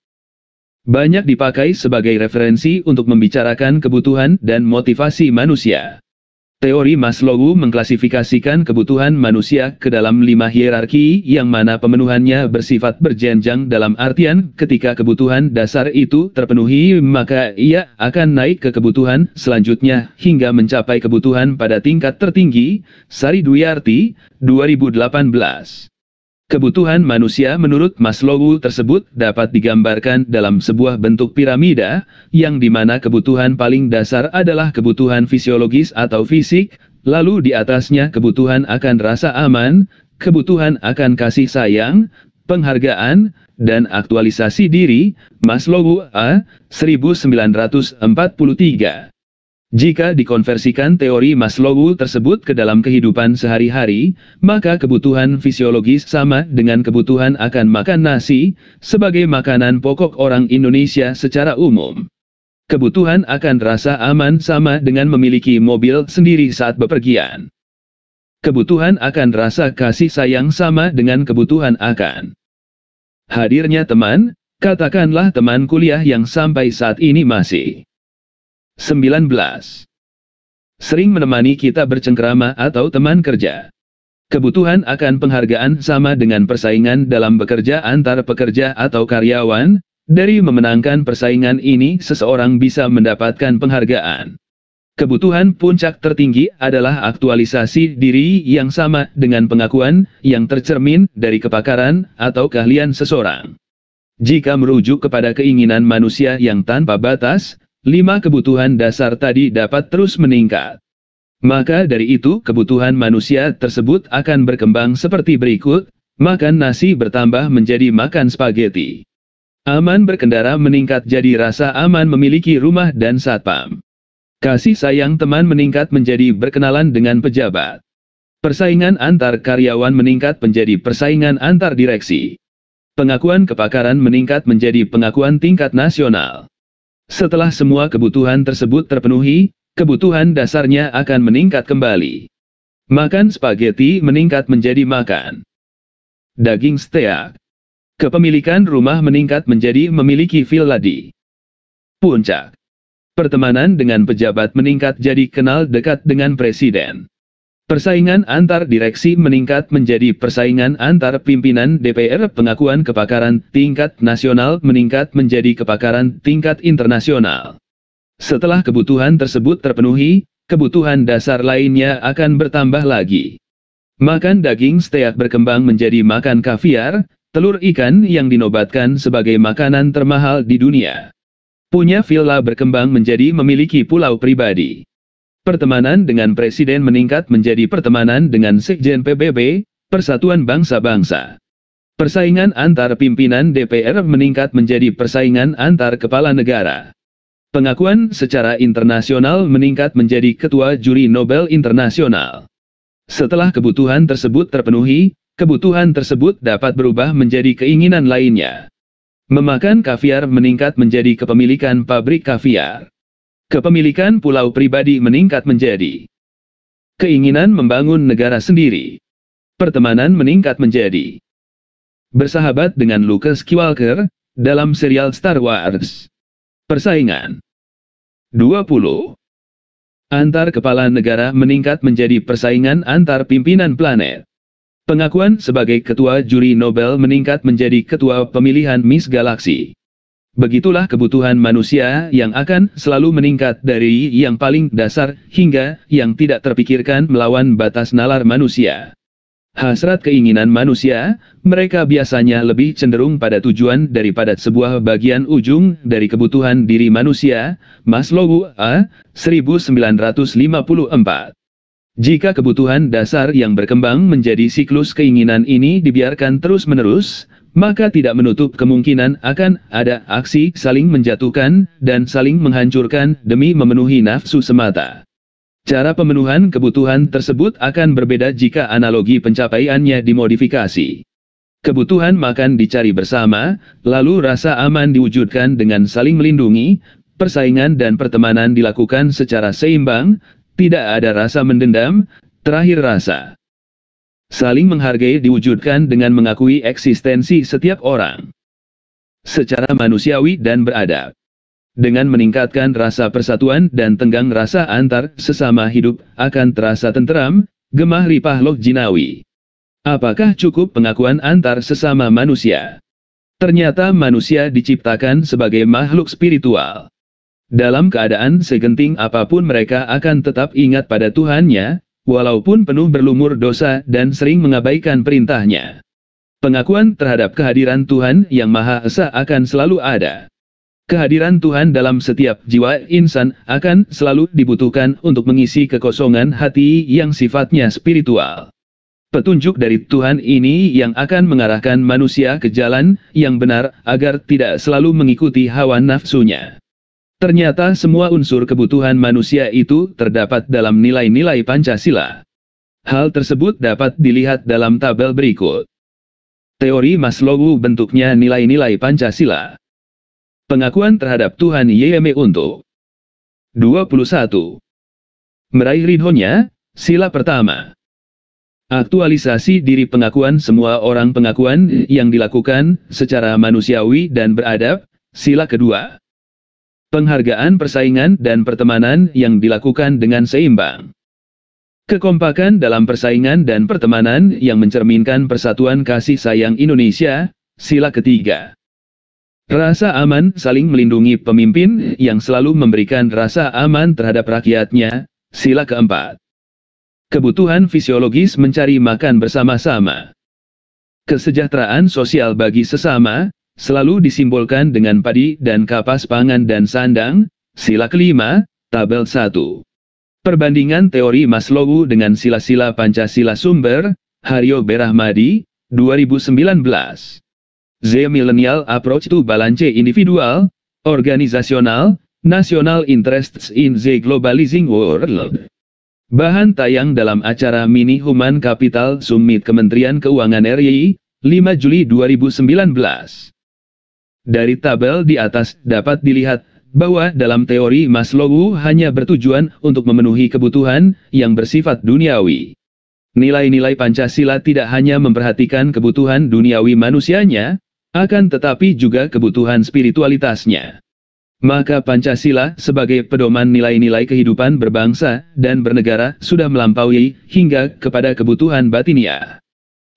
banyak dipakai sebagai referensi untuk membicarakan kebutuhan dan motivasi manusia. Teori Maslow mengklasifikasikan kebutuhan manusia ke dalam 5 hierarki yang mana pemenuhannya bersifat berjenjang dalam artian ketika kebutuhan dasar itu terpenuhi maka ia akan naik ke kebutuhan selanjutnya hingga mencapai kebutuhan pada tingkat tertinggi. Sari Dwiarti, 2018. Kebutuhan manusia menurut Maslow tersebut dapat digambarkan dalam sebuah bentuk piramida, yang dimana kebutuhan paling dasar adalah kebutuhan fisiologis atau fisik, lalu di atasnya kebutuhan akan rasa aman, kebutuhan akan kasih sayang, penghargaan, dan aktualisasi diri. Maslow A. 1943. Jika dikonversikan teori Maslow tersebut ke dalam kehidupan sehari-hari, maka kebutuhan fisiologis sama dengan kebutuhan akan makan nasi, sebagai makanan pokok orang Indonesia secara umum. Kebutuhan akan rasa aman sama dengan memiliki mobil sendiri saat bepergian. Kebutuhan akan rasa kasih sayang sama dengan kebutuhan akan hadirnya teman, katakanlah teman kuliah yang sampai saat ini masih 19. Sering menemani kita bercengkrama atau teman kerja. Kebutuhan akan penghargaan sama dengan persaingan dalam bekerja antar pekerja atau karyawan. Dari memenangkan persaingan ini seseorang bisa mendapatkan penghargaan. Kebutuhan puncak tertinggi adalah aktualisasi diri yang sama dengan pengakuan yang tercermin dari kepakaran atau keahlian seseorang. Jika merujuk kepada keinginan manusia yang tanpa batas, 5 kebutuhan dasar tadi dapat terus meningkat. Maka dari itu kebutuhan manusia tersebut akan berkembang seperti berikut. Makan nasi bertambah menjadi makan spaghetti. Aman berkendara meningkat jadi rasa aman memiliki rumah dan satpam. Kasih sayang teman meningkat menjadi berkenalan dengan pejabat. Persaingan antar karyawan meningkat menjadi persaingan antar direksi. Pengakuan kepakaran meningkat menjadi pengakuan tingkat nasional. Setelah semua kebutuhan tersebut terpenuhi, kebutuhan dasarnya akan meningkat kembali. Makan spaghetti meningkat menjadi makan daging steak. Kepemilikan rumah meningkat menjadi memiliki villa di puncak. Pertemanan dengan pejabat meningkat jadi kenal dekat dengan presiden. Persaingan antar direksi meningkat menjadi persaingan antar pimpinan DPR. Pengakuan kepakaran tingkat nasional meningkat menjadi kepakaran tingkat internasional. Setelah kebutuhan tersebut terpenuhi, kebutuhan dasar lainnya akan bertambah lagi. Makan daging steak berkembang menjadi makan kaviar, telur ikan yang dinobatkan sebagai makanan termahal di dunia. Punya villa berkembang menjadi memiliki pulau pribadi. Pertemanan dengan presiden meningkat menjadi pertemanan dengan sekjen PBB, Persatuan Bangsa-Bangsa. Persaingan antar pimpinan DPR meningkat menjadi persaingan antar kepala negara. Pengakuan secara internasional meningkat menjadi ketua juri Nobel Internasional. Setelah kebutuhan tersebut terpenuhi, kebutuhan tersebut dapat berubah menjadi keinginan lainnya. Memakan kaviar meningkat menjadi kepemilikan pabrik kaviar. Kepemilikan pulau pribadi meningkat menjadi keinginan membangun negara sendiri. Pertemanan meningkat menjadi bersahabat dengan Luke Skywalker dalam serial Star Wars. Persaingan 20. Antar kepala negara meningkat menjadi persaingan antar pimpinan planet. Pengakuan sebagai ketua juri Nobel meningkat menjadi ketua pemilihan Miss Galaxy. Begitulah kebutuhan manusia yang akan selalu meningkat dari yang paling dasar hingga yang tidak terpikirkan melawan batas nalar manusia. Hasrat keinginan manusia, mereka biasanya lebih cenderung pada tujuan daripada sebuah bagian ujung dari kebutuhan diri manusia. Maslow, A. 1954. Jika kebutuhan dasar yang berkembang menjadi siklus keinginan ini dibiarkan terus-menerus, maka tidak menutup kemungkinan akan ada aksi saling menjatuhkan dan saling menghancurkan demi memenuhi nafsu semata. Cara pemenuhan kebutuhan tersebut akan berbeda jika analogi pencapaiannya dimodifikasi. Kebutuhan makan dicari bersama, lalu rasa aman diwujudkan dengan saling melindungi, persaingan dan pertemanan dilakukan secara seimbang, tidak ada rasa mendendam, terakhir rasa saling menghargai diwujudkan dengan mengakui eksistensi setiap orang secara manusiawi dan beradab. Dengan meningkatkan rasa persatuan dan tenggang rasa antar sesama hidup akan terasa tenteram, gemah ripah loh jinawi. Apakah cukup pengakuan antar sesama manusia? Ternyata manusia diciptakan sebagai makhluk spiritual. Dalam keadaan segenting apapun mereka akan tetap ingat pada Tuhannya, walaupun penuh berlumur dosa dan sering mengabaikan perintahnya. Pengakuan terhadap kehadiran Tuhan yang Maha Esa akan selalu ada. Kehadiran Tuhan dalam setiap jiwa insan akan selalu dibutuhkan untuk mengisi kekosongan hati yang sifatnya spiritual. Petunjuk dari Tuhan ini yang akan mengarahkan manusia ke jalan yang benar agar tidak selalu mengikuti hawa nafsunya. Ternyata semua unsur kebutuhan manusia itu terdapat dalam nilai-nilai Pancasila. Hal tersebut dapat dilihat dalam tabel berikut. Teori Maslow bentuknya nilai-nilai Pancasila. Pengakuan terhadap Tuhan YM untuk 21. Meraih ridhonya, sila pertama. Aktualisasi diri pengakuan semua orang pengakuan yang dilakukan secara manusiawi dan beradab, sila kedua. Penghargaan persaingan dan pertemanan yang dilakukan dengan seimbang. Kekompakan dalam persaingan dan pertemanan yang mencerminkan persatuan kasih sayang Indonesia, sila ketiga. Rasa aman saling melindungi pemimpin yang selalu memberikan rasa aman terhadap rakyatnya, sila keempat. Kebutuhan fisiologis mencari makan bersama-sama. Kesejahteraan sosial bagi sesama, selalu disimbolkan dengan padi dan kapas pangan dan sandang, sila kelima, tabel 1. Perbandingan teori Maslow dengan sila-sila Pancasila sumber, Haryo B. Rahmadi, 2019. The Millennial Approach to Balance Individual, Organizational, National Interests in the Globalizing World. Bahan tayang dalam acara Mini Human Capital Summit Kementerian Keuangan RI, 5 Juli 2019. Dari tabel di atas dapat dilihat bahwa dalam teori Maslow hanya bertujuan untuk memenuhi kebutuhan yang bersifat duniawi. Nilai-nilai Pancasila tidak hanya memperhatikan kebutuhan duniawi manusianya, akan tetapi juga kebutuhan spiritualitasnya. Maka Pancasila sebagai pedoman nilai-nilai kehidupan berbangsa dan bernegara sudah melampaui hingga kepada kebutuhan batiniah.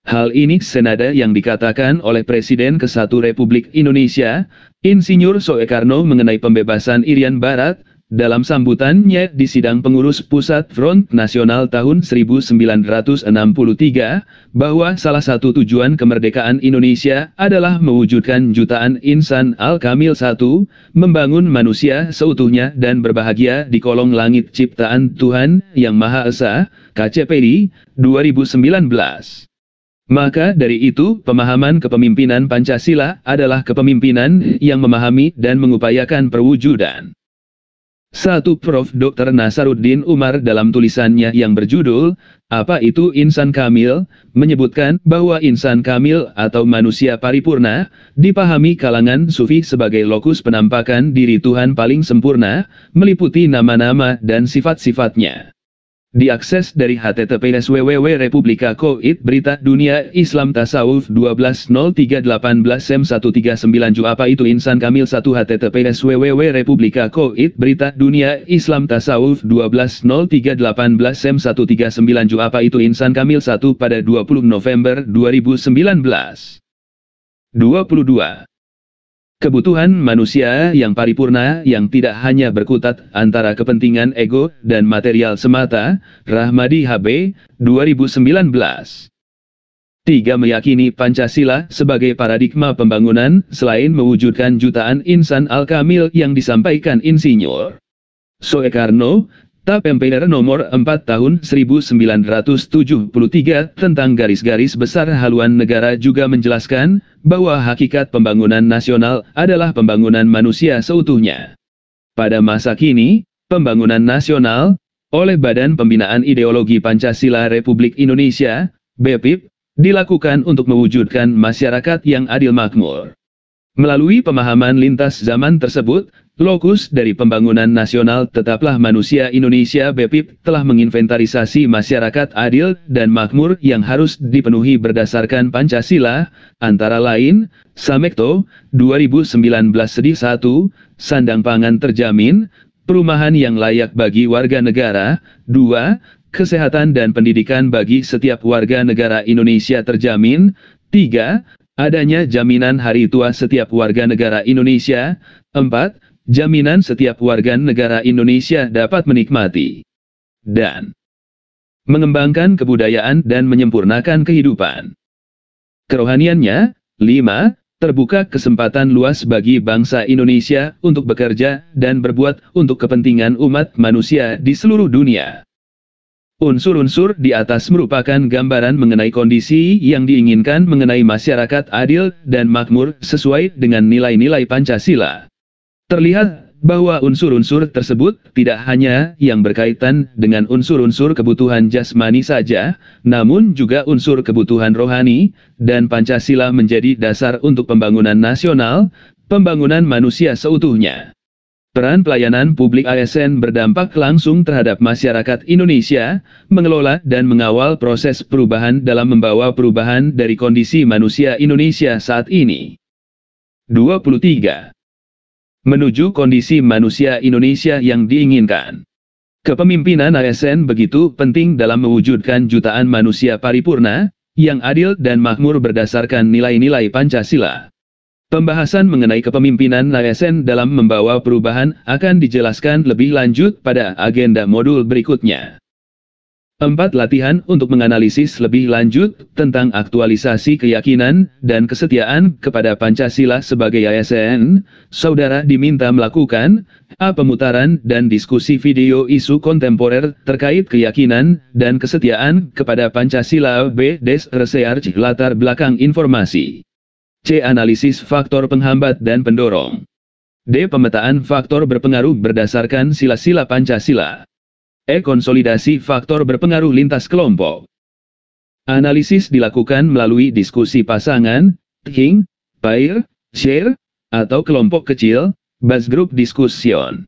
Hal ini senada yang dikatakan oleh Presiden ke-1 Republik Indonesia, Insinyur Soekarno mengenai pembebasan Irian Barat, dalam sambutannya di sidang pengurus pusat Front Nasional tahun 1963, bahwa salah satu tujuan kemerdekaan Indonesia adalah mewujudkan jutaan insan al-kamil satu, membangun manusia seutuhnya dan berbahagia di kolong langit ciptaan Tuhan Yang Maha Esa, KCPI, 2019. Maka dari itu, pemahaman kepemimpinan Pancasila adalah kepemimpinan yang memahami dan mengupayakan perwujudan. 1. Prof. Dr. Nasaruddin Umar dalam tulisannya yang berjudul, Apa itu Insan Kamil, menyebutkan bahwa insan kamil atau manusia paripurna, dipahami kalangan sufi sebagai lokus penampakan diri Tuhan paling sempurna, meliputi nama-nama dan sifat-sifatnya. Diakses dari https www.republika.co.id Berita Dunia Islam Tasawuf 12.03.18 Apa itu Insan Kamil 1 https www.republika.co.id Berita Dunia Islam Tasawuf 12.03.18 Apa itu Insan Kamil 1 pada 20 November 2019. 22. Kebutuhan manusia yang paripurna yang tidak hanya berkutat antara kepentingan ego dan material semata, Rahmadi HB, 2019. 3. Meyakini Pancasila sebagai paradigma pembangunan selain mewujudkan jutaan insan al-kamil yang disampaikan Insinyur Soekarno, TAP MPR nomor 4 tahun 1973 tentang garis-garis besar haluan negara juga menjelaskan bahwa hakikat pembangunan nasional adalah pembangunan manusia seutuhnya. Pada masa kini, pembangunan nasional oleh Badan Pembinaan Ideologi Pancasila Republik Indonesia, BPIP, dilakukan untuk mewujudkan masyarakat yang adil makmur. Melalui pemahaman lintas zaman tersebut, lokus dari pembangunan nasional tetaplah manusia Indonesia. BPIP telah menginventarisasi masyarakat adil dan makmur yang harus dipenuhi berdasarkan Pancasila, antara lain, Samekto, 2019 Sedi 1, sandang pangan terjamin, perumahan yang layak bagi warga negara, 2, kesehatan dan pendidikan bagi setiap warga negara Indonesia terjamin, 3, adanya jaminan hari tua setiap warga negara Indonesia, 4, jaminan setiap warga negara Indonesia dapat menikmati dan mengembangkan kebudayaan dan menyempurnakan kehidupan kerohaniannya, 5, terbuka kesempatan luas bagi bangsa Indonesia untuk bekerja dan berbuat untuk kepentingan umat manusia di seluruh dunia. Unsur-unsur di atas merupakan gambaran mengenai kondisi yang diinginkan mengenai masyarakat adil dan makmur sesuai dengan nilai-nilai Pancasila. Terlihat bahwa unsur-unsur tersebut tidak hanya yang berkaitan dengan unsur-unsur kebutuhan jasmani saja, namun juga unsur kebutuhan rohani, dan Pancasila menjadi dasar untuk pembangunan nasional, pembangunan manusia seutuhnya. Peran pelayanan publik ASN berdampak langsung terhadap masyarakat Indonesia, mengelola dan mengawal proses perubahan dalam membawa perubahan dari kondisi manusia Indonesia saat ini. 23. Menuju kondisi manusia Indonesia yang diinginkan. Kepemimpinan ASN begitu penting dalam mewujudkan jutaan manusia paripurna, yang adil dan makmur berdasarkan nilai-nilai Pancasila. Pembahasan mengenai kepemimpinan ASN dalam membawa perubahan akan dijelaskan lebih lanjut pada agenda modul berikutnya. 4. Latihan untuk menganalisis lebih lanjut tentang aktualisasi keyakinan dan kesetiaan kepada Pancasila sebagai ASN. Saudara diminta melakukan A. Pemutaran dan diskusi video isu kontemporer terkait keyakinan dan kesetiaan kepada Pancasila. B. Research latar belakang informasi. C. Analisis faktor penghambat dan pendorong. D. Pemetaan faktor berpengaruh berdasarkan sila-sila Pancasila. E. Konsolidasi faktor berpengaruh lintas kelompok. Analisis dilakukan melalui diskusi pasangan, king, pair, share, atau kelompok kecil, base group discussion.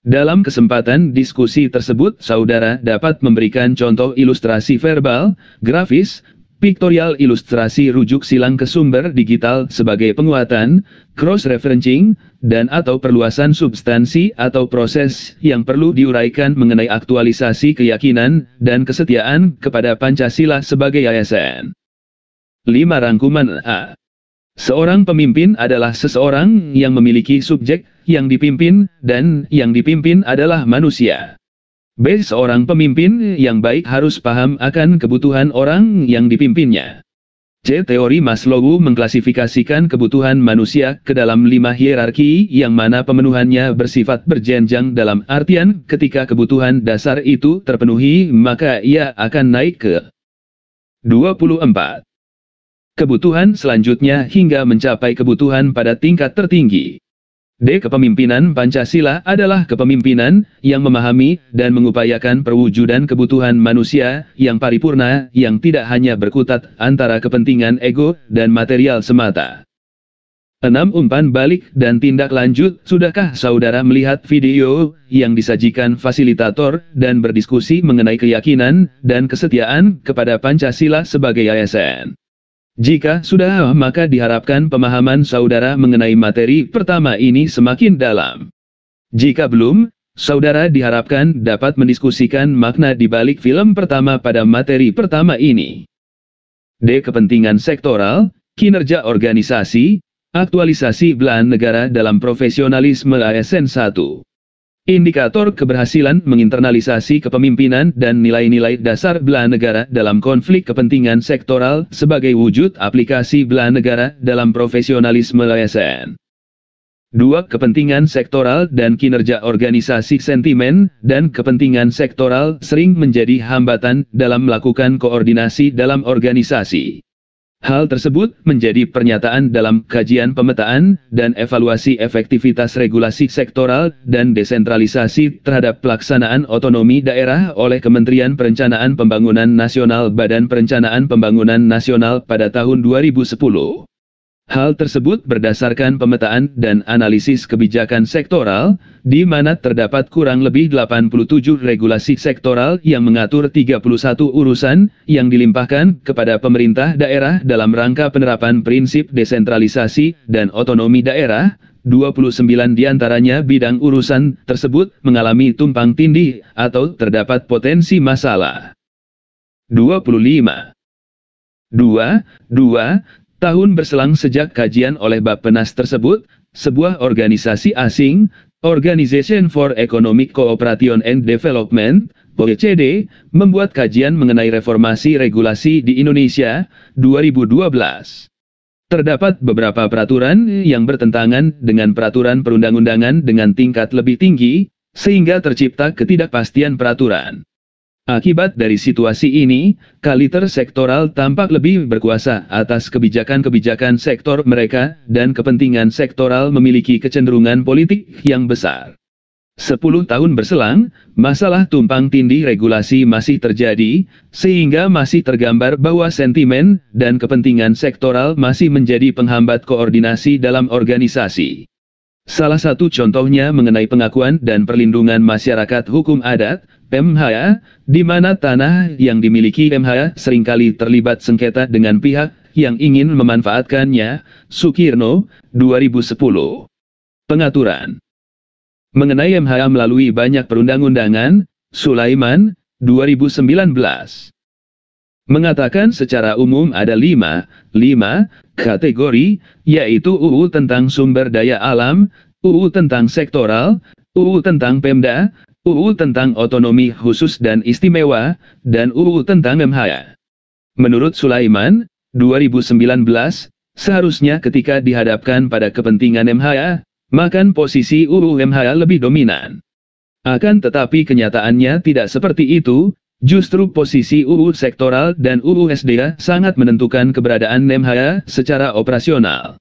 Dalam kesempatan diskusi tersebut, saudara dapat memberikan contoh ilustrasi verbal, grafis, piktorial, ilustrasi rujuk silang ke sumber digital sebagai penguatan, cross-referencing, dan atau perluasan substansi atau proses yang perlu diuraikan mengenai aktualisasi keyakinan dan kesetiaan kepada Pancasila sebagai ASN. 5. Rangkuman A. Seorang pemimpin adalah seseorang yang memiliki subjek yang dipimpin, dan yang dipimpin adalah manusia. B. Seorang pemimpin yang baik harus paham akan kebutuhan orang yang dipimpinnya. C. Teori Maslow mengklasifikasikan kebutuhan manusia ke dalam 5 hierarki yang mana pemenuhannya bersifat berjenjang, dalam artian ketika kebutuhan dasar itu terpenuhi maka ia akan naik ke 24 kebutuhan selanjutnya hingga mencapai kebutuhan pada tingkat tertinggi. D. Kepemimpinan Pancasila adalah kepemimpinan yang memahami dan mengupayakan perwujudan kebutuhan manusia yang paripurna yang tidak hanya berkutat antara kepentingan ego dan material semata. 6. Umpan balik dan tindak lanjut. Sudahkah saudara melihat video yang disajikan fasilitator dan berdiskusi mengenai keyakinan dan kesetiaan kepada Pancasila sebagai ASN? Jika sudah, maka diharapkan pemahaman saudara mengenai materi pertama ini semakin dalam. Jika belum, saudara diharapkan dapat mendiskusikan makna di balik film pertama pada materi pertama ini. D. Kepentingan sektoral, kinerja organisasi, aktualisasi belahan negara dalam profesionalisme ASN 1. Indikator keberhasilan menginternalisasi kepemimpinan dan nilai-nilai dasar bela negara dalam konflik kepentingan sektoral sebagai wujud aplikasi bela negara dalam profesionalisme ASN. 2. Kepentingan sektoral dan kinerja organisasi. Sentimen dan kepentingan sektoral sering menjadi hambatan dalam melakukan koordinasi dalam organisasi. Hal tersebut menjadi pernyataan dalam kajian pemetaan dan evaluasi efektivitas regulasi sektoral dan desentralisasi terhadap pelaksanaan otonomi daerah oleh Kementerian Perencanaan Pembangunan Nasional Badan Perencanaan Pembangunan Nasional pada tahun 2010. Hal tersebut berdasarkan pemetaan dan analisis kebijakan sektoral, di mana terdapat kurang lebih 87 regulasi sektoral yang mengatur 31 urusan yang dilimpahkan kepada pemerintah daerah dalam rangka penerapan prinsip desentralisasi dan otonomi daerah. 29 diantaranya bidang urusan tersebut mengalami tumpang tindih atau terdapat potensi masalah. 25. 2. Tahun berselang sejak kajian oleh Bappenas tersebut, sebuah organisasi asing, Organization for Economic Cooperation and Development, OECD, membuat kajian mengenai reformasi regulasi di Indonesia, 2012. Terdapat beberapa peraturan yang bertentangan dengan peraturan perundang-undangan dengan tingkat lebih tinggi, sehingga tercipta ketidakpastian peraturan. Akibat dari situasi ini, kaliter sektoral tampak lebih berkuasa atas kebijakan-kebijakan sektor mereka, dan kepentingan sektoral memiliki kecenderungan politik yang besar. 10 tahun berselang, masalah tumpang tindih regulasi masih terjadi, sehingga masih tergambar bahwa sentimen dan kepentingan sektoral masih menjadi penghambat koordinasi dalam organisasi. Salah satu contohnya mengenai pengakuan dan perlindungan masyarakat hukum adat, MHA, di mana tanah yang dimiliki MHA seringkali terlibat sengketa dengan pihak yang ingin memanfaatkannya. Sukirno, 2010. Pengaturan mengenai MHA melalui banyak perundang-undangan. Sulaiman, 2019. Mengatakan secara umum ada 5 kategori, yaitu UU tentang sumber daya alam, UU tentang sektoral, UU tentang Pemda, UU tentang otonomi khusus dan istimewa, dan UU tentang MHA. Menurut Sulaiman, 2019, seharusnya ketika dihadapkan pada kepentingan MHA, maka posisi UU MHA lebih dominan. Akan tetapi kenyataannya tidak seperti itu. Justru posisi UU sektoral dan UU SDA sangat menentukan keberadaan MHA secara operasional.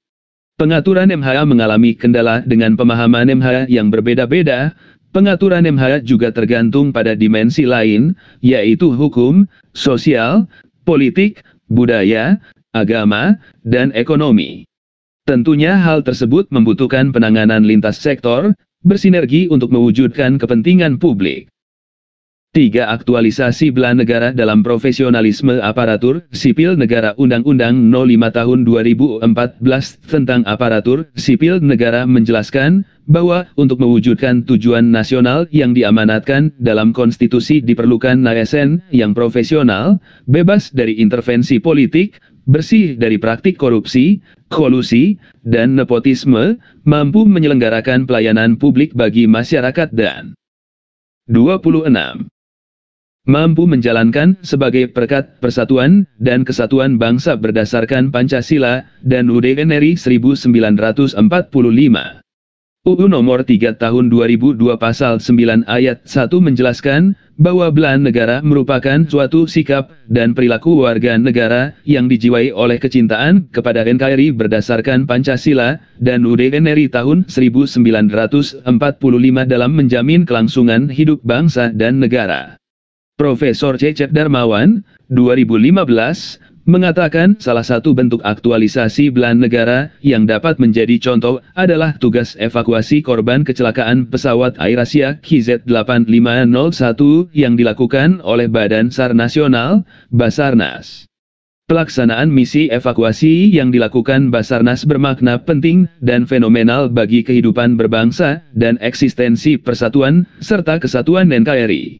Pengaturan MHA mengalami kendala dengan pemahaman MHA yang berbeda-beda. Pengaturan MHA juga tergantung pada dimensi lain, yaitu hukum, sosial, politik, budaya, agama, dan ekonomi. Tentunya hal tersebut membutuhkan penanganan lintas sektor, bersinergi untuk mewujudkan kepentingan publik. 3. Aktualisasi bela negara dalam profesionalisme aparatur sipil negara. Undang-Undang No. 5 Tahun 2014 tentang aparatur sipil negara menjelaskan bahwa untuk mewujudkan tujuan nasional yang diamanatkan dalam konstitusi diperlukan ASN yang profesional, bebas dari intervensi politik, bersih dari praktik korupsi, kolusi, dan nepotisme, mampu menyelenggarakan pelayanan publik bagi masyarakat dan 26. Mampu menjalankan sebagai perekat persatuan dan kesatuan bangsa berdasarkan Pancasila dan UUD NRI 1945. UU Nomor 3 Tahun 2002 Pasal 9 Ayat 1 menjelaskan bahwa bela negara merupakan suatu sikap dan perilaku warga negara yang dijiwai oleh kecintaan kepada NKRI berdasarkan Pancasila dan UUD NRI tahun 1945 dalam menjamin kelangsungan hidup bangsa dan negara. Profesor Cecep Darmawan, 2015, mengatakan salah satu bentuk aktualisasi bela negara yang dapat menjadi contoh adalah tugas evakuasi korban kecelakaan pesawat AirAsia KZ8501 yang dilakukan oleh Badan SAR Nasional, Basarnas. Pelaksanaan misi evakuasi yang dilakukan Basarnas bermakna penting dan fenomenal bagi kehidupan berbangsa dan eksistensi persatuan serta kesatuan NKRI.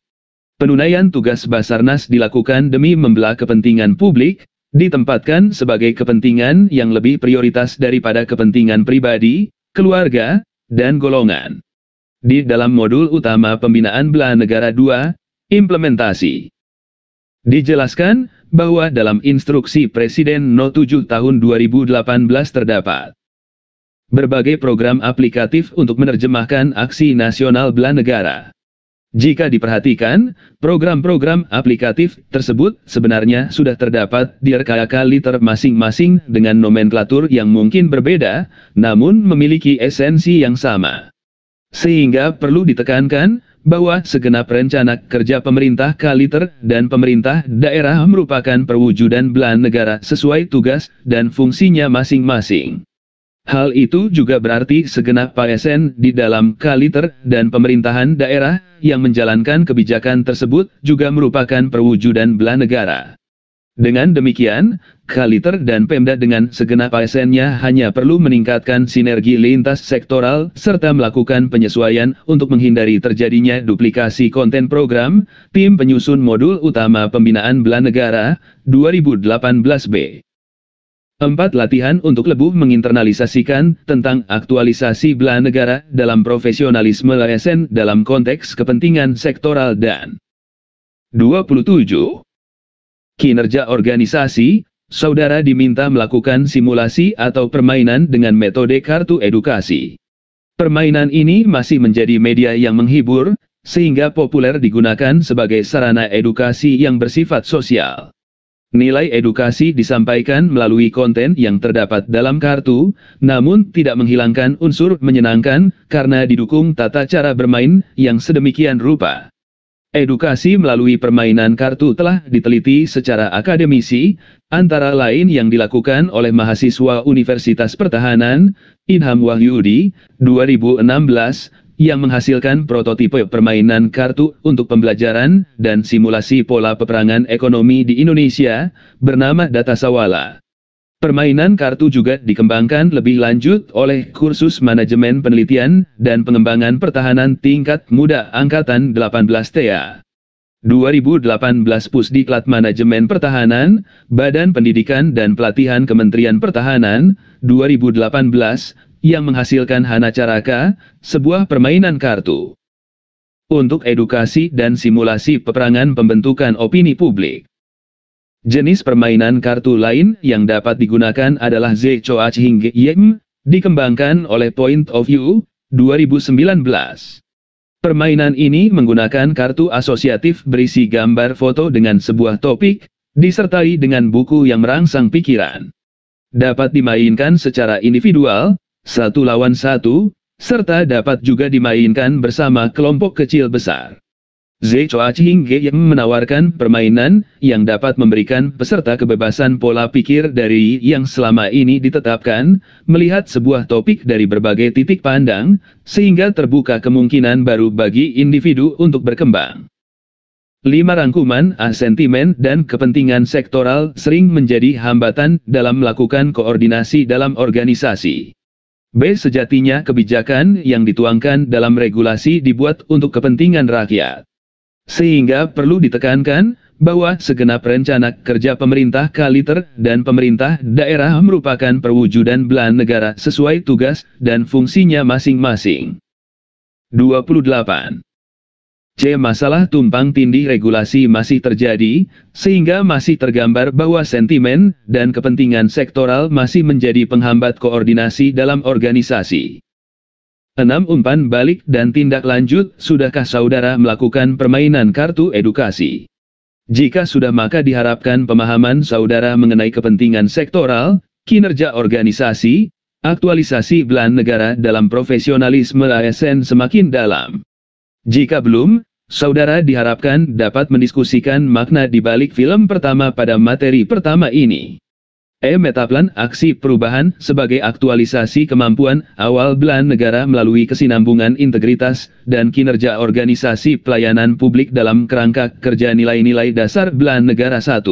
Penunaian tugas Basarnas dilakukan demi membela kepentingan publik, ditempatkan sebagai kepentingan yang lebih prioritas daripada kepentingan pribadi, keluarga, dan golongan. Di dalam modul utama pembinaan bela negara 2, implementasi. Dijelaskan bahwa dalam instruksi Presiden No. 7 tahun 2018 terdapat berbagai program aplikatif untuk menerjemahkan aksi nasional bela negara. Jika diperhatikan, program-program aplikatif tersebut sebenarnya sudah terdapat di RKK liter masing-masing dengan nomenklatur yang mungkin berbeda, namun memiliki esensi yang sama. Sehingga perlu ditekankan bahwa segenap rencana kerja pemerintah Kaliter dan pemerintah daerah merupakan perwujudan bela negara sesuai tugas dan fungsinya masing-masing. Hal itu juga berarti segenap ASN di dalam Kaliter dan pemerintahan daerah yang menjalankan kebijakan tersebut juga merupakan perwujudan bela negara. Dengan demikian, Kaliter dan Pemda dengan segenap ASN-nya hanya perlu meningkatkan sinergi lintas sektoral serta melakukan penyesuaian untuk menghindari terjadinya duplikasi konten program. Tim penyusun modul utama pembinaan bela negara 2018B. 4. Latihan untuk lebih menginternalisasikan tentang aktualisasi bela negara dalam profesionalisme ASN dalam konteks kepentingan sektoral dan 27. Kinerja organisasi, saudara diminta melakukan simulasi atau permainan dengan metode kartu edukasi. Permainan ini masih menjadi media yang menghibur, sehingga populer digunakan sebagai sarana edukasi yang bersifat sosial. Nilai edukasi disampaikan melalui konten yang terdapat dalam kartu, namun tidak menghilangkan unsur menyenangkan karena didukung tata cara bermain yang sedemikian rupa. Edukasi melalui permainan kartu telah diteliti secara akademisi, antara lain yang dilakukan oleh mahasiswa Universitas Pertahanan, Ilham Wahyudi, 2016, yang menghasilkan prototipe permainan kartu untuk pembelajaran dan simulasi pola peperangan ekonomi di Indonesia, bernama Datasawala. Permainan kartu juga dikembangkan lebih lanjut oleh kursus manajemen penelitian dan pengembangan pertahanan tingkat muda Angkatan 18 TA. 2018 Pusdiklat Manajemen Pertahanan, Badan Pendidikan dan Pelatihan Kementerian Pertahanan, 2018, yang menghasilkan Hana Caraka, sebuah permainan kartu untuk edukasi dan simulasi peperangan pembentukan opini publik. Jenis permainan kartu lain yang dapat digunakan adalah Zechoaching, dikembangkan oleh Point of View, 2019. Permainan ini menggunakan kartu asosiatif berisi gambar foto dengan sebuah topik, disertai dengan buku yang merangsang pikiran. Dapat dimainkan secara individual, 1 lawan 1, serta dapat juga dimainkan bersama kelompok kecil besar. Zechoaching menawarkan permainan yang dapat memberikan peserta kebebasan pola pikir dari yang selama ini ditetapkan, melihat sebuah topik dari berbagai titik pandang, sehingga terbuka kemungkinan baru bagi individu untuk berkembang. 5. Rangkuman sentimen dan kepentingan sektoral sering menjadi hambatan dalam melakukan koordinasi dalam organisasi. B. Sejatinya kebijakan yang dituangkan dalam regulasi dibuat untuk kepentingan rakyat. Sehingga perlu ditekankan bahwa segenap rencana kerja pemerintah Kaliter dan pemerintah daerah merupakan perwujudan bela negara sesuai tugas dan fungsinya masing-masing. 28. C. Masalah tumpang tindih regulasi masih terjadi, sehingga masih tergambar bahwa sentimen dan kepentingan sektoral masih menjadi penghambat koordinasi dalam organisasi. 6. Umpan balik dan tindak lanjut, sudahkah saudara melakukan permainan kartu edukasi? Jika sudah, maka diharapkan pemahaman saudara mengenai kepentingan sektoral, kinerja organisasi, aktualisasi bela negara dalam profesionalisme ASN semakin dalam. Jika belum, saudara diharapkan dapat mendiskusikan makna di balik film pertama pada materi pertama ini. Metaplan aksi perubahan sebagai aktualisasi kemampuan awal bela negara melalui kesinambungan integritas dan kinerja organisasi pelayanan publik dalam kerangka kerja nilai-nilai dasar bela negara 1.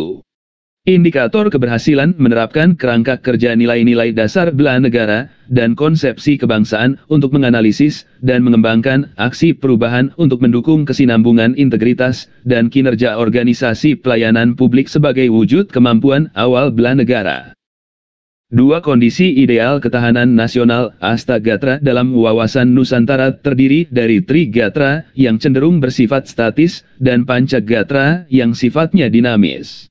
Indikator keberhasilan menerapkan kerangka kerja nilai-nilai dasar bela negara dan konsepsi kebangsaan untuk menganalisis dan mengembangkan aksi perubahan untuk mendukung kesinambungan integritas dan kinerja organisasi pelayanan publik sebagai wujud kemampuan awal bela negara. Dua kondisi ideal ketahanan nasional Astagatra dalam wawasan Nusantara terdiri dari Trigatra yang cenderung bersifat statis dan Pancagatra yang sifatnya dinamis.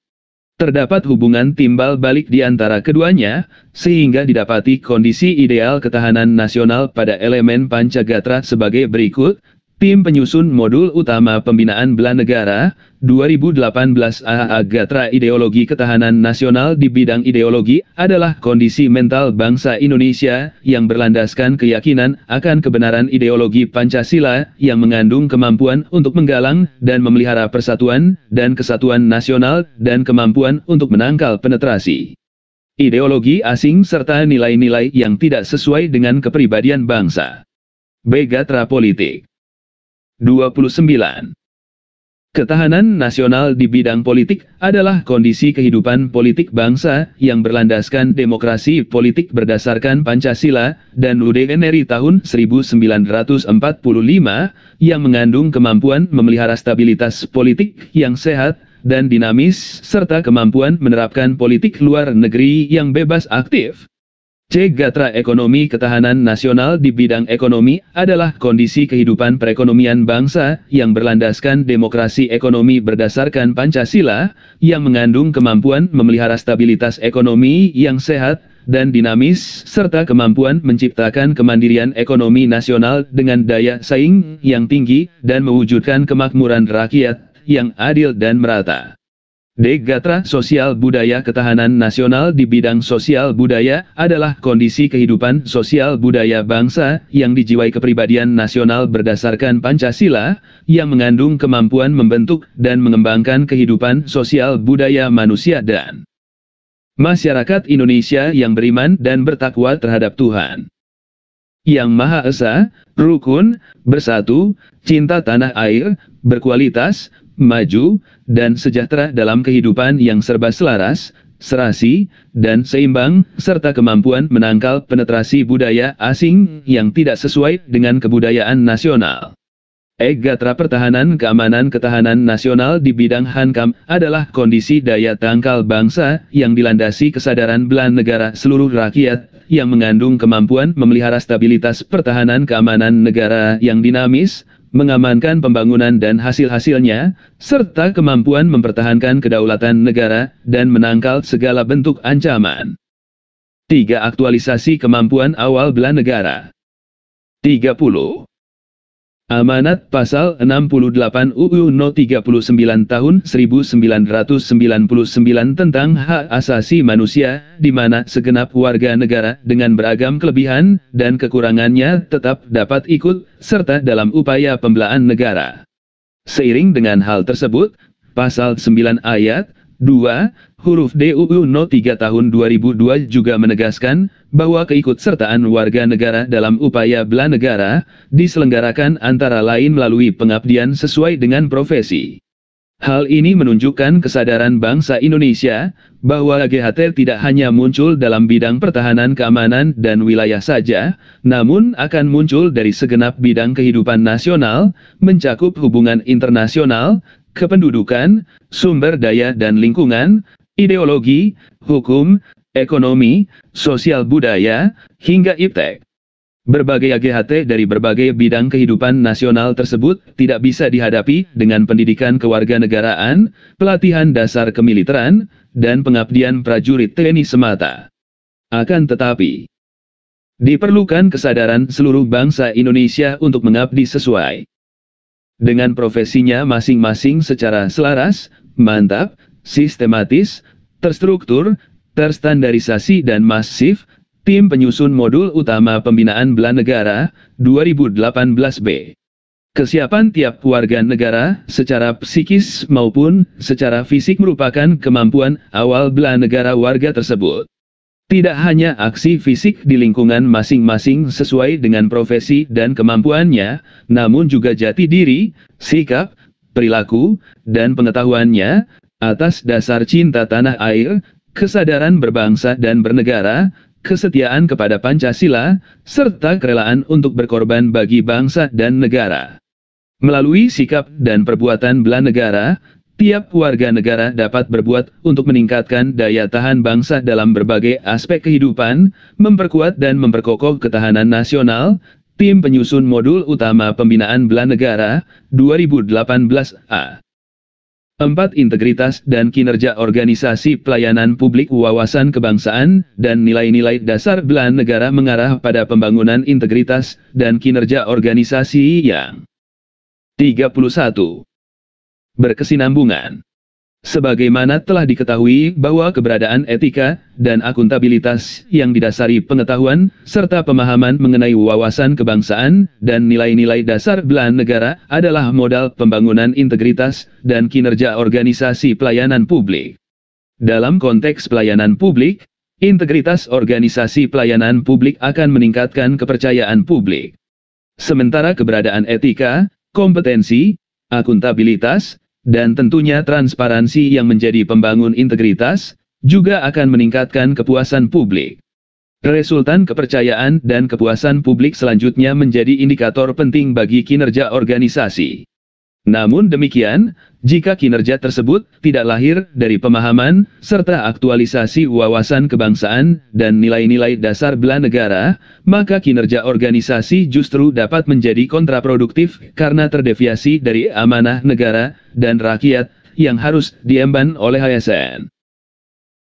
Terdapat hubungan timbal balik di antara keduanya, sehingga didapati kondisi ideal ketahanan nasional pada elemen Pancagatra sebagai berikut. Tim penyusun modul utama pembinaan bela negara, 2018 AHA Gatra Ideologi Ketahanan Nasional di bidang ideologi adalah kondisi mental bangsa Indonesia yang berlandaskan keyakinan akan kebenaran ideologi Pancasila yang mengandung kemampuan untuk menggalang dan memelihara persatuan dan kesatuan nasional dan kemampuan untuk menangkal penetrasi ideologi asing serta nilai-nilai yang tidak sesuai dengan kepribadian bangsa. B. Gatra Politik 29. Ketahanan nasional di bidang politik adalah kondisi kehidupan politik bangsa yang berlandaskan demokrasi politik berdasarkan Pancasila dan UUD tahun 1945 yang mengandung kemampuan memelihara stabilitas politik yang sehat dan dinamis serta kemampuan menerapkan politik luar negeri yang bebas aktif. C. Gatra Ekonomi Ketahanan nasional di bidang ekonomi adalah kondisi kehidupan perekonomian bangsa yang berlandaskan demokrasi ekonomi berdasarkan Pancasila, yang mengandung kemampuan memelihara stabilitas ekonomi yang sehat dan dinamis, serta kemampuan menciptakan kemandirian ekonomi nasional dengan daya saing yang tinggi dan mewujudkan kemakmuran rakyat yang adil dan merata. D. Gatra Sosial Budaya Ketahanan nasional di bidang sosial budaya adalah kondisi kehidupan sosial budaya bangsa yang dijiwai kepribadian nasional berdasarkan Pancasila, yang mengandung kemampuan membentuk dan mengembangkan kehidupan sosial budaya manusia dan masyarakat Indonesia yang beriman dan bertakwa terhadap Tuhan Yang Maha Esa, rukun, bersatu, cinta tanah air, berkualitas, maju, dan sejahtera dalam kehidupan yang serba selaras, serasi, dan seimbang, serta kemampuan menangkal penetrasi budaya asing yang tidak sesuai dengan kebudayaan nasional. E. Gatra Pertahanan Keamanan Ketahanan nasional di bidang Hankam adalah kondisi daya tangkal bangsa yang dilandasi kesadaran bela negara seluruh rakyat, yang mengandung kemampuan memelihara stabilitas pertahanan keamanan negara yang dinamis, mengamankan pembangunan dan hasil-hasilnya, serta kemampuan mempertahankan kedaulatan negara dan menangkal segala bentuk ancaman. 3. Aktualisasi kemampuan awal bela negara. 30. Amanat Pasal 68 UU No 39 Tahun 1999 tentang Hak Asasi Manusia, di mana segenap warga negara dengan beragam kelebihan dan kekurangannya tetap dapat ikut serta dalam upaya pembelaan negara. Seiring dengan hal tersebut, Pasal 9 Ayat 2, huruf D UU No 3 Tahun 2002 juga menegaskan bahwa keikutsertaan warga negara dalam upaya bela negara diselenggarakan antara lain melalui pengabdian sesuai dengan profesi. Hal ini menunjukkan kesadaran bangsa Indonesia bahwa GHT tidak hanya muncul dalam bidang pertahanan keamanan dan wilayah saja, namun akan muncul dari segenap bidang kehidupan nasional, mencakup hubungan internasional, kependudukan, sumber daya dan lingkungan, ideologi, hukum, ekonomi, sosial budaya, hingga iptek. Berbagai AGHT dari berbagai bidang kehidupan nasional tersebut tidak bisa dihadapi dengan pendidikan kewarganegaraan, pelatihan dasar kemiliteran, dan pengabdian prajurit TNI semata. Akan tetapi, diperlukan kesadaran seluruh bangsa Indonesia untuk mengabdi sesuai dengan profesinya masing-masing secara selaras, mantap, sistematis, terstruktur, terstandarisasi dan masif. Tim penyusun modul utama pembinaan bela negara, 2018B. Kesiapan tiap warga negara secara psikis maupun secara fisik merupakan kemampuan awal bela negara warga tersebut. Tidak hanya aksi fisik di lingkungan masing-masing sesuai dengan profesi dan kemampuannya, namun juga jati diri, sikap, perilaku, dan pengetahuannya, atas dasar cinta tanah air, kesadaran berbangsa dan bernegara, kesetiaan kepada Pancasila, serta kerelaan untuk berkorban bagi bangsa dan negara. Melalui sikap dan perbuatan bela negara, tiap warga negara dapat berbuat untuk meningkatkan daya tahan bangsa dalam berbagai aspek kehidupan, memperkuat dan memperkokoh ketahanan nasional. Tim penyusun modul utama pembinaan bela negara 2018A. 4. Integritas dan kinerja organisasi pelayanan publik, wawasan kebangsaan, dan nilai-nilai dasar bela negara mengarah pada pembangunan integritas dan kinerja organisasi yang 31. Berkesinambungan. Sebagaimana telah diketahui bahwa keberadaan etika dan akuntabilitas yang didasari pengetahuan serta pemahaman mengenai wawasan kebangsaan dan nilai-nilai dasar bela negara adalah modal pembangunan integritas dan kinerja organisasi pelayanan publik. Dalam konteks pelayanan publik, integritas organisasi pelayanan publik akan meningkatkan kepercayaan publik. Sementara keberadaan etika, kompetensi, akuntabilitas, dan tentunya transparansi yang menjadi pembangun integritas, juga akan meningkatkan kepuasan publik. Resultan kepercayaan dan kepuasan publik selanjutnya menjadi indikator penting bagi kinerja organisasi. Namun demikian, jika kinerja tersebut tidak lahir dari pemahaman, serta aktualisasi wawasan kebangsaan dan nilai-nilai dasar bela negara, maka kinerja organisasi justru dapat menjadi kontraproduktif karena terdeviasi dari amanah negara dan rakyat yang harus diemban oleh ASN.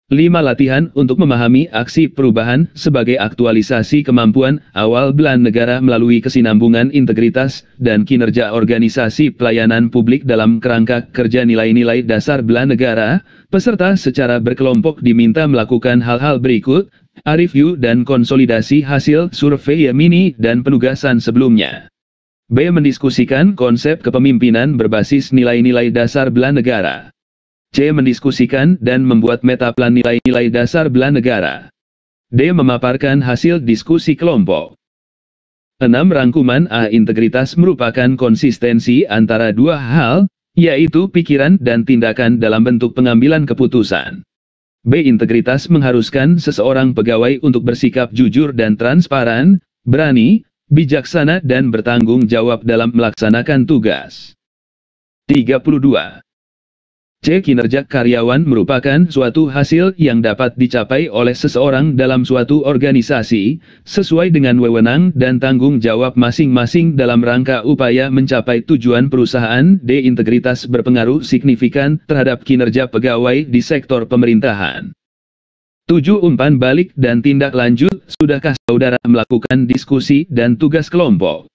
5. Latihan untuk memahami aksi perubahan sebagai aktualisasi kemampuan awal bela negara melalui kesinambungan integritas dan kinerja organisasi pelayanan publik dalam kerangka kerja nilai-nilai dasar bela negara. Peserta secara berkelompok diminta melakukan hal-hal berikut: review dan konsolidasi hasil survei mini dan penugasan sebelumnya. B. Mendiskusikan konsep kepemimpinan berbasis nilai-nilai dasar bela negara. C. Mendiskusikan dan membuat metaplan nilai-nilai dasar bela negara. D. Memaparkan hasil diskusi kelompok. 6. Rangkuman A. Integritas merupakan konsistensi antara dua hal, yaitu pikiran dan tindakan dalam bentuk pengambilan keputusan. B. Integritas mengharuskan seseorang pegawai untuk bersikap jujur dan transparan, berani, bijaksana dan bertanggung jawab dalam melaksanakan tugas. 32. C. Kinerja karyawan merupakan suatu hasil yang dapat dicapai oleh seseorang dalam suatu organisasi, sesuai dengan wewenang dan tanggung jawab masing-masing dalam rangka upaya mencapai tujuan perusahaan. D. Integritas berpengaruh signifikan terhadap kinerja pegawai di sektor pemerintahan. 7. Umpan balik dan tindak lanjut. Sudahkah saudara melakukan diskusi dan tugas kelompok?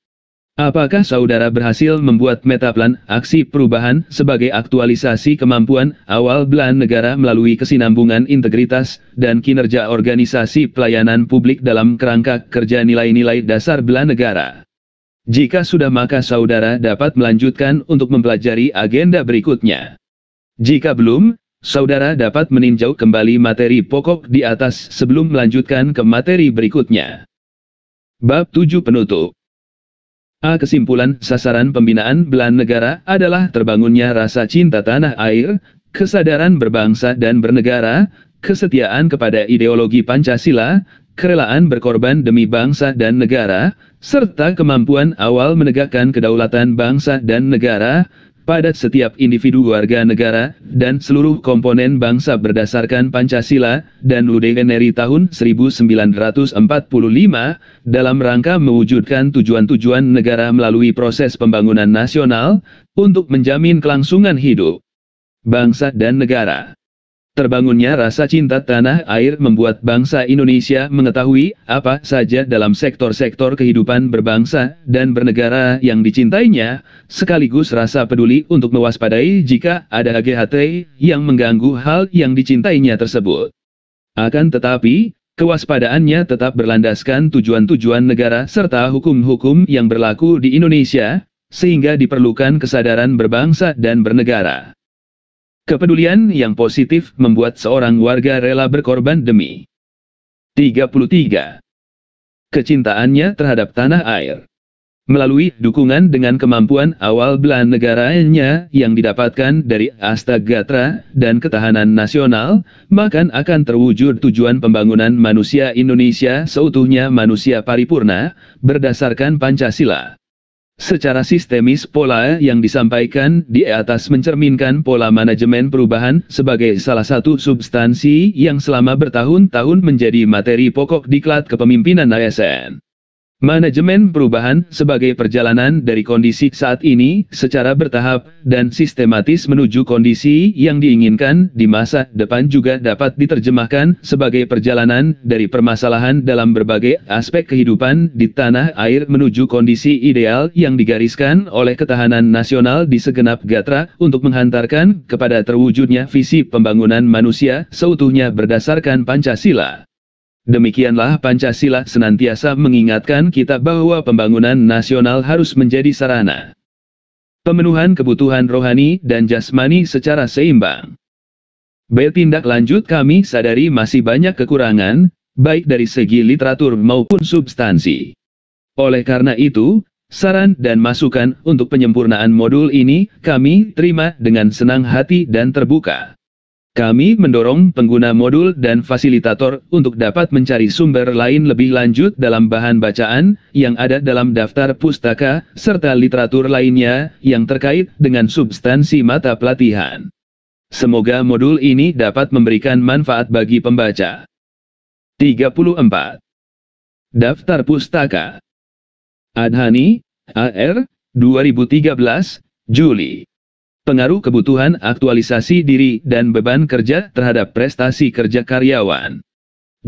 Apakah saudara berhasil membuat metaplan aksi perubahan sebagai aktualisasi kemampuan awal bela negara melalui kesinambungan integritas dan kinerja organisasi pelayanan publik dalam kerangka kerja nilai-nilai dasar bela negara? Jika sudah, maka saudara dapat melanjutkan untuk mempelajari agenda berikutnya. Jika belum, saudara dapat meninjau kembali materi pokok di atas sebelum melanjutkan ke materi berikutnya. Bab 7 Penutup. A. Kesimpulan sasaran pembinaan bela negara adalah terbangunnya rasa cinta tanah air, kesadaran berbangsa dan bernegara, kesetiaan kepada ideologi Pancasila, kerelaan berkorban demi bangsa dan negara, serta kemampuan awal menegakkan kedaulatan bangsa dan negara pada setiap individu warga negara dan seluruh komponen bangsa berdasarkan Pancasila dan UUD NRI tahun 1945 dalam rangka mewujudkan tujuan-tujuan negara melalui proses pembangunan nasional untuk menjamin kelangsungan hidup bangsa dan negara. Terbangunnya rasa cinta tanah air membuat bangsa Indonesia mengetahui apa saja dalam sektor-sektor kehidupan berbangsa dan bernegara yang dicintainya, sekaligus rasa peduli untuk mewaspadai jika ada HGHT yang mengganggu hal yang dicintainya tersebut. Akan tetapi, kewaspadaannya tetap berlandaskan tujuan-tujuan negara serta hukum-hukum yang berlaku di Indonesia, sehingga diperlukan kesadaran berbangsa dan bernegara. Kepedulian yang positif membuat seorang warga rela berkorban demi 33. Kecintaannya terhadap tanah air. Melalui dukungan dengan kemampuan awal bela negaranya yang didapatkan dari Astagatra dan ketahanan nasional, maka akan terwujud tujuan pembangunan manusia Indonesia seutuhnya manusia paripurna, berdasarkan Pancasila. Secara sistemis pola yang disampaikan di atas mencerminkan pola manajemen perubahan sebagai salah satu substansi yang selama bertahun-tahun menjadi materi pokok diklat kepemimpinan ASN. Manajemen perubahan sebagai perjalanan dari kondisi saat ini secara bertahap dan sistematis menuju kondisi yang diinginkan di masa depan juga dapat diterjemahkan sebagai perjalanan dari permasalahan dalam berbagai aspek kehidupan di tanah air menuju kondisi ideal yang digariskan oleh ketahanan nasional di segenap gatra untuk menghantarkan kepada terwujudnya visi pembangunan manusia seutuhnya berdasarkan Pancasila. Demikianlah Pancasila senantiasa mengingatkan kita bahwa pembangunan nasional harus menjadi sarana pemenuhan kebutuhan rohani dan jasmani secara seimbang. Tindak lanjut kami sadari masih banyak kekurangan, baik dari segi literatur maupun substansi. Oleh karena itu, saran dan masukan untuk penyempurnaan modul ini kami terima dengan senang hati dan terbuka. Kami mendorong pengguna modul dan fasilitator untuk dapat mencari sumber lain lebih lanjut dalam bahan bacaan yang ada dalam daftar pustaka, serta literatur lainnya yang terkait dengan substansi mata pelatihan. Semoga modul ini dapat memberikan manfaat bagi pembaca. 34. Daftar Pustaka Adhani, AR, 2013, Juli. Pengaruh kebutuhan aktualisasi diri dan beban kerja terhadap prestasi kerja karyawan.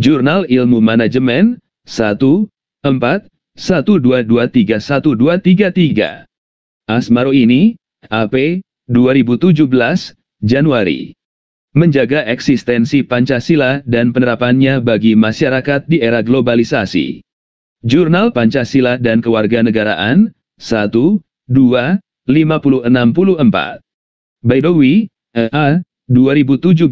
Jurnal Ilmu Manajemen, 1, 4, 12231233. Asmaro ini, AP, 2017, Januari. Menjaga eksistensi Pancasila dan penerapannya bagi masyarakat di era globalisasi. Jurnal Pancasila dan Kewarganegaraan, 1, 2, 5064. Baidowi, A. 2017.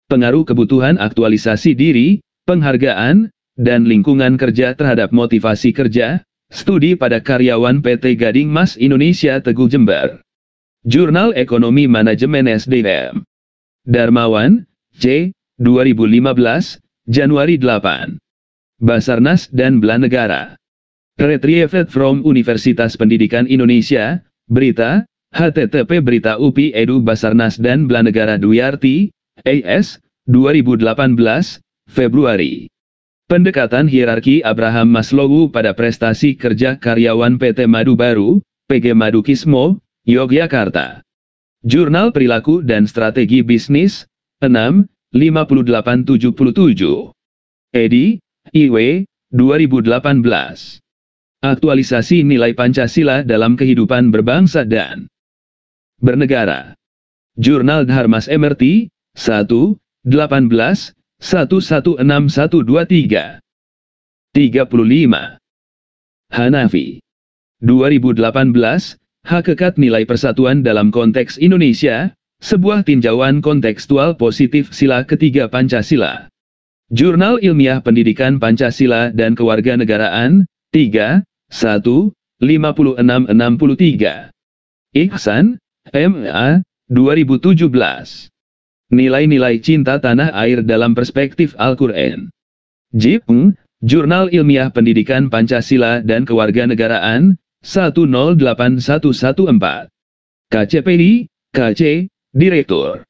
Pengaruh kebutuhan aktualisasi diri, penghargaan, dan lingkungan kerja terhadap motivasi kerja, studi pada karyawan PT Gading Mas Indonesia Teguh Jember. Jurnal Ekonomi Manajemen SDM. Darmawan, C. 2015, Januari 8. Basarnas dan Belanegara. Retrieved from Universitas Pendidikan Indonesia, Berita, http berita UPI Edu Basarnas dan Belanegara Duyarti, AS, 2018, Februari. Pendekatan hierarki Abraham Maslow pada prestasi kerja karyawan PT Madu Baru, PG Madu Kismo, Yogyakarta. Jurnal Perilaku dan Strategi Bisnis, 6, 5877. Edi, IW, 2018. Aktualisasi nilai Pancasila dalam kehidupan berbangsa dan bernegara. Jurnal Dharmas MRT, 1, 18, 116123. 35. Hanafi. 2018, Hakikat Nilai Persatuan dalam Konteks Indonesia, sebuah tinjauan kontekstual positif sila ketiga Pancasila. Jurnal Ilmiah Pendidikan Pancasila dan Kewarganegaraan, 3, 1, 5663. Ihsan, MA, 2017. Nilai-nilai cinta tanah air dalam perspektif Al-Quran. JIPNG, Jurnal Ilmiah Pendidikan Pancasila dan Kewarganegaraan, 108114. KCPI, KC, Direktur.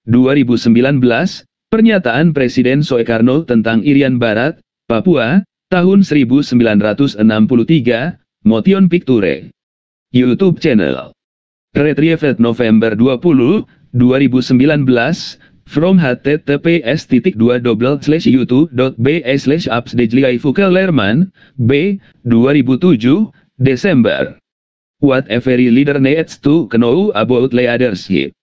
2019, Pernyataan Presiden Soekarno tentang Irian Barat, Papua, tahun 1963, Motion Picture. YouTube channel. Retrieved November 20, 2019, from https://youtube.b/upsdateLiFukellerman, B, 2007, Desember. What every leader needs to know about leadership.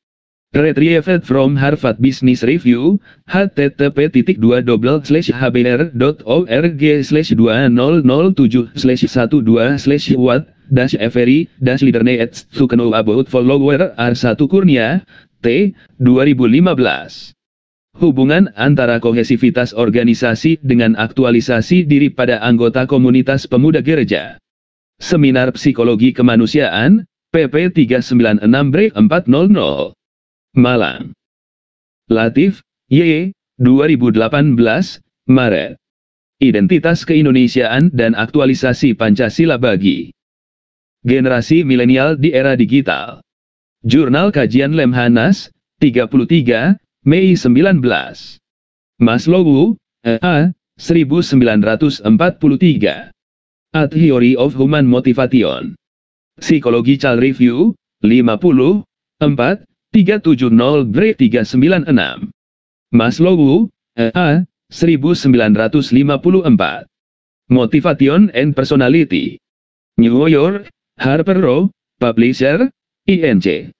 Retrieved from Harvard Business Review, http://hbr.org/2007/12/what-every-leader needs to know about follower R1 Kurnia, T. 2015. Hubungan antara kohesivitas organisasi dengan aktualisasi diri pada anggota komunitas pemuda gereja. Seminar Psikologi Kemanusiaan, pp 396-400. Malang. Latif, Y. 2018, Maret. Identitas Keindonesiaan dan Aktualisasi Pancasila bagi Generasi milenial di era digital. Jurnal Kajian Lemhanas, 33, Mei 19. Maslow, A. 1943. A Theory of Human Motivation. Psychological Review, 50, 4, 370-396. Maslow, A. 1954. Motivation and Personality. New York, Harper Row, Publisher, INC.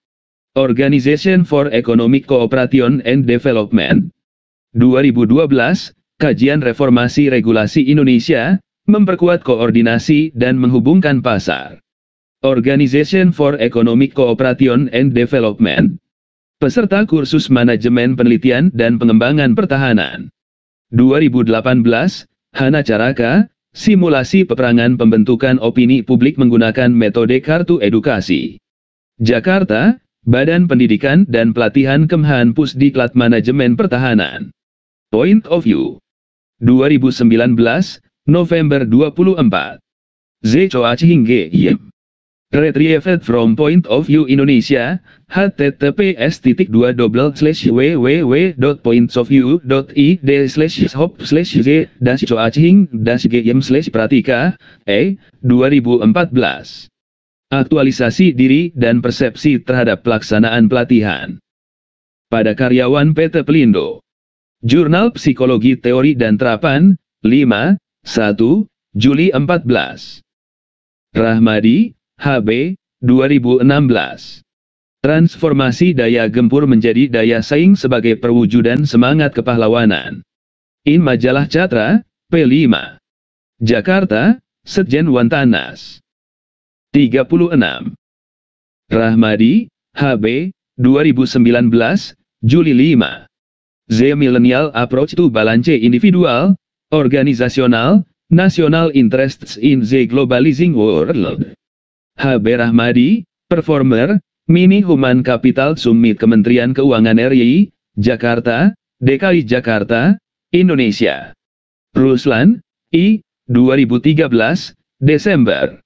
Organization for Economic Cooperation and Development. 2012, Kajian Reformasi Regulasi Indonesia, memperkuat koordinasi dan menghubungkan pasar. Organization for Economic Cooperation and Development. Peserta kursus manajemen penelitian dan pengembangan pertahanan. 2018, Hana Caraka, Simulasi Peperangan Pembentukan Opini Publik menggunakan metode kartu edukasi. Jakarta, Badan Pendidikan dan Pelatihan Kemhan Pusdiklat Manajemen Pertahanan. Point of View. 2019, November 24. Z. Choaching G. Retrieved from Point of View Indonesia, https://www.pointsofview.id/shop/z-choaching-gem/pratika, 2014. Aktualisasi diri dan persepsi terhadap pelaksanaan pelatihan pada karyawan PT Pelindo. Jurnal Psikologi Teori dan Terapan, 5, 1, Juli 14. Rahmadi, HB, 2016. Transformasi daya gempur menjadi daya saing sebagai perwujudan semangat kepahlawanan. In Majalah Catra, P5. Jakarta, Setjen Wantanas. 36. Rahmadi, HB, 2019, Juli 5. The Millennial Approach to Balance Individual, Organizational, National Interests in the Globalizing World. HB Rahmadi, Performer, Mini Human Capital Summit Kementerian Keuangan RI, Jakarta, DKI Jakarta, Indonesia. Ruslan, I, 2013, Desember.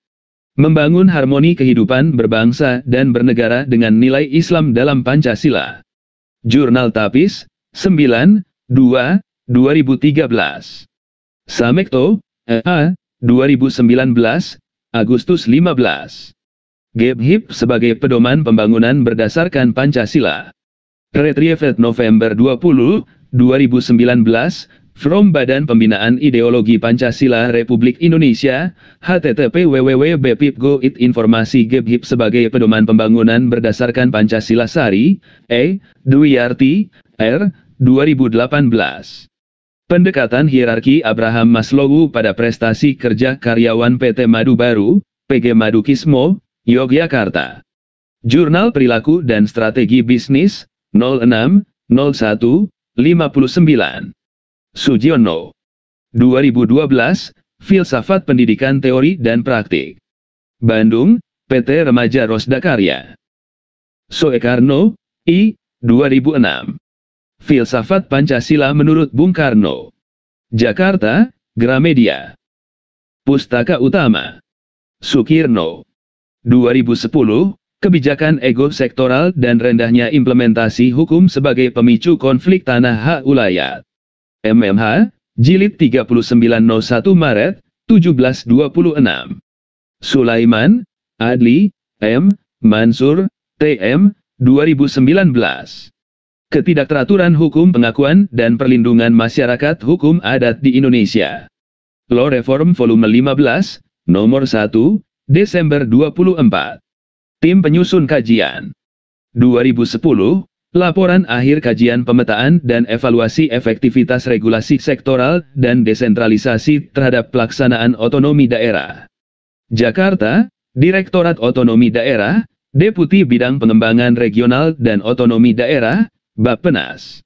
Membangun harmoni kehidupan berbangsa dan bernegara dengan nilai Islam dalam Pancasila. Jurnal Tapis, 9, 2, 2013. Samekto, A, 2019, Agustus 15. Gebhip sebagai pedoman pembangunan berdasarkan Pancasila. Retrieved November 20, 2019, from Badan Pembinaan Ideologi Pancasila Republik Indonesia, http://www.bepip.go.id. Informasi Gebhip sebagai pedoman pembangunan berdasarkan Pancasila Sari, Dwiarti, R. 2018. Pendekatan hierarki Abraham Maslow pada prestasi kerja karyawan PT Madu Baru, PG Madukismo, Yogyakarta. Jurnal Perilaku dan Strategi Bisnis, 06, 01, 59. Sugiono. 2012, Filsafat Pendidikan Teori dan Praktik. Bandung, PT Remaja Rosda Karya. Soekarno, I, 2006. Filsafat Pancasila menurut Bung Karno. Jakarta, Gramedia. Pustaka Utama. Sukirno. 2010, Kebijakan Ego Sektoral dan Rendahnya Implementasi Hukum sebagai Pemicu Konflik Tanah Hak Ulayat. MMH, Jilid 39 01 Maret, 1726. Sulaiman, Adli, M, Mansur, TM, 2019. Ketidakteraturan Hukum Pengakuan dan Perlindungan Masyarakat Hukum Adat di Indonesia. Law Reform Volume 15, Nomor 1, Desember 24. Tim Penyusun Kajian. 2010, Laporan Akhir Kajian Pemetaan dan Evaluasi Efektivitas Regulasi Sektoral dan Desentralisasi terhadap Pelaksanaan Otonomi Daerah. Jakarta, Direktorat Otonomi Daerah, Deputi Bidang Pengembangan Regional dan Otonomi Daerah, Bappenas.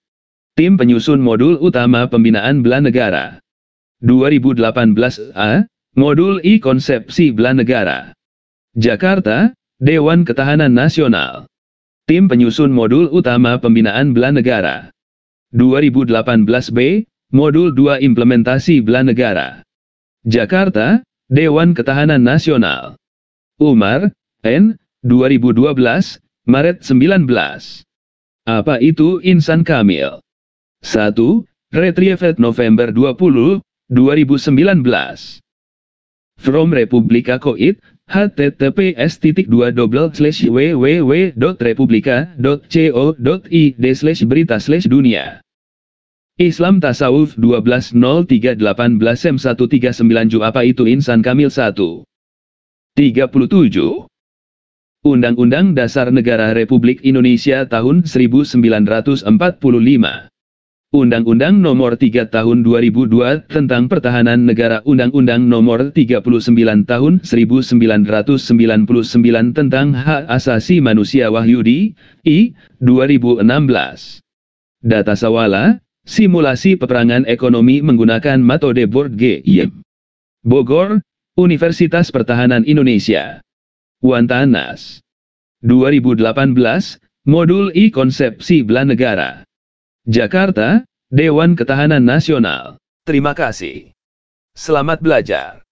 Tim Penyusun Modul Utama Pembinaan Bela Negara. 2018A, Modul I Konsepsi Bela Negara. Jakarta, Dewan Ketahanan Nasional. Tim Penyusun Modul Utama Pembinaan Bela Negara. 2018B, Modul 2 Implementasi Bela Negara. Jakarta, Dewan Ketahanan Nasional. Umar, N. 2012, Maret 19. Apa itu insan kamil? 1. Retrieved November 20, 2019. From Republika Koit, https://www.republika.co.id/berita/dunia. Islam Tasawuf 12.03.18 M139. Apa itu insan kamil? 1. 37. Undang-Undang Dasar Negara Republik Indonesia tahun 1945. Undang-Undang Nomor 3 Tahun 2002 tentang Pertahanan Negara. Undang-Undang Nomor 39 Tahun 1999 tentang Hak Asasi Manusia. Wahyudi, I. 2016. Data Sawala, simulasi peperangan ekonomi menggunakan metode board game. Bogor, Universitas Pertahanan Indonesia. Wantanas. 2018, Modul I Konsepsi Bela Negara. Jakarta, Dewan Ketahanan Nasional. Terima kasih. Selamat belajar.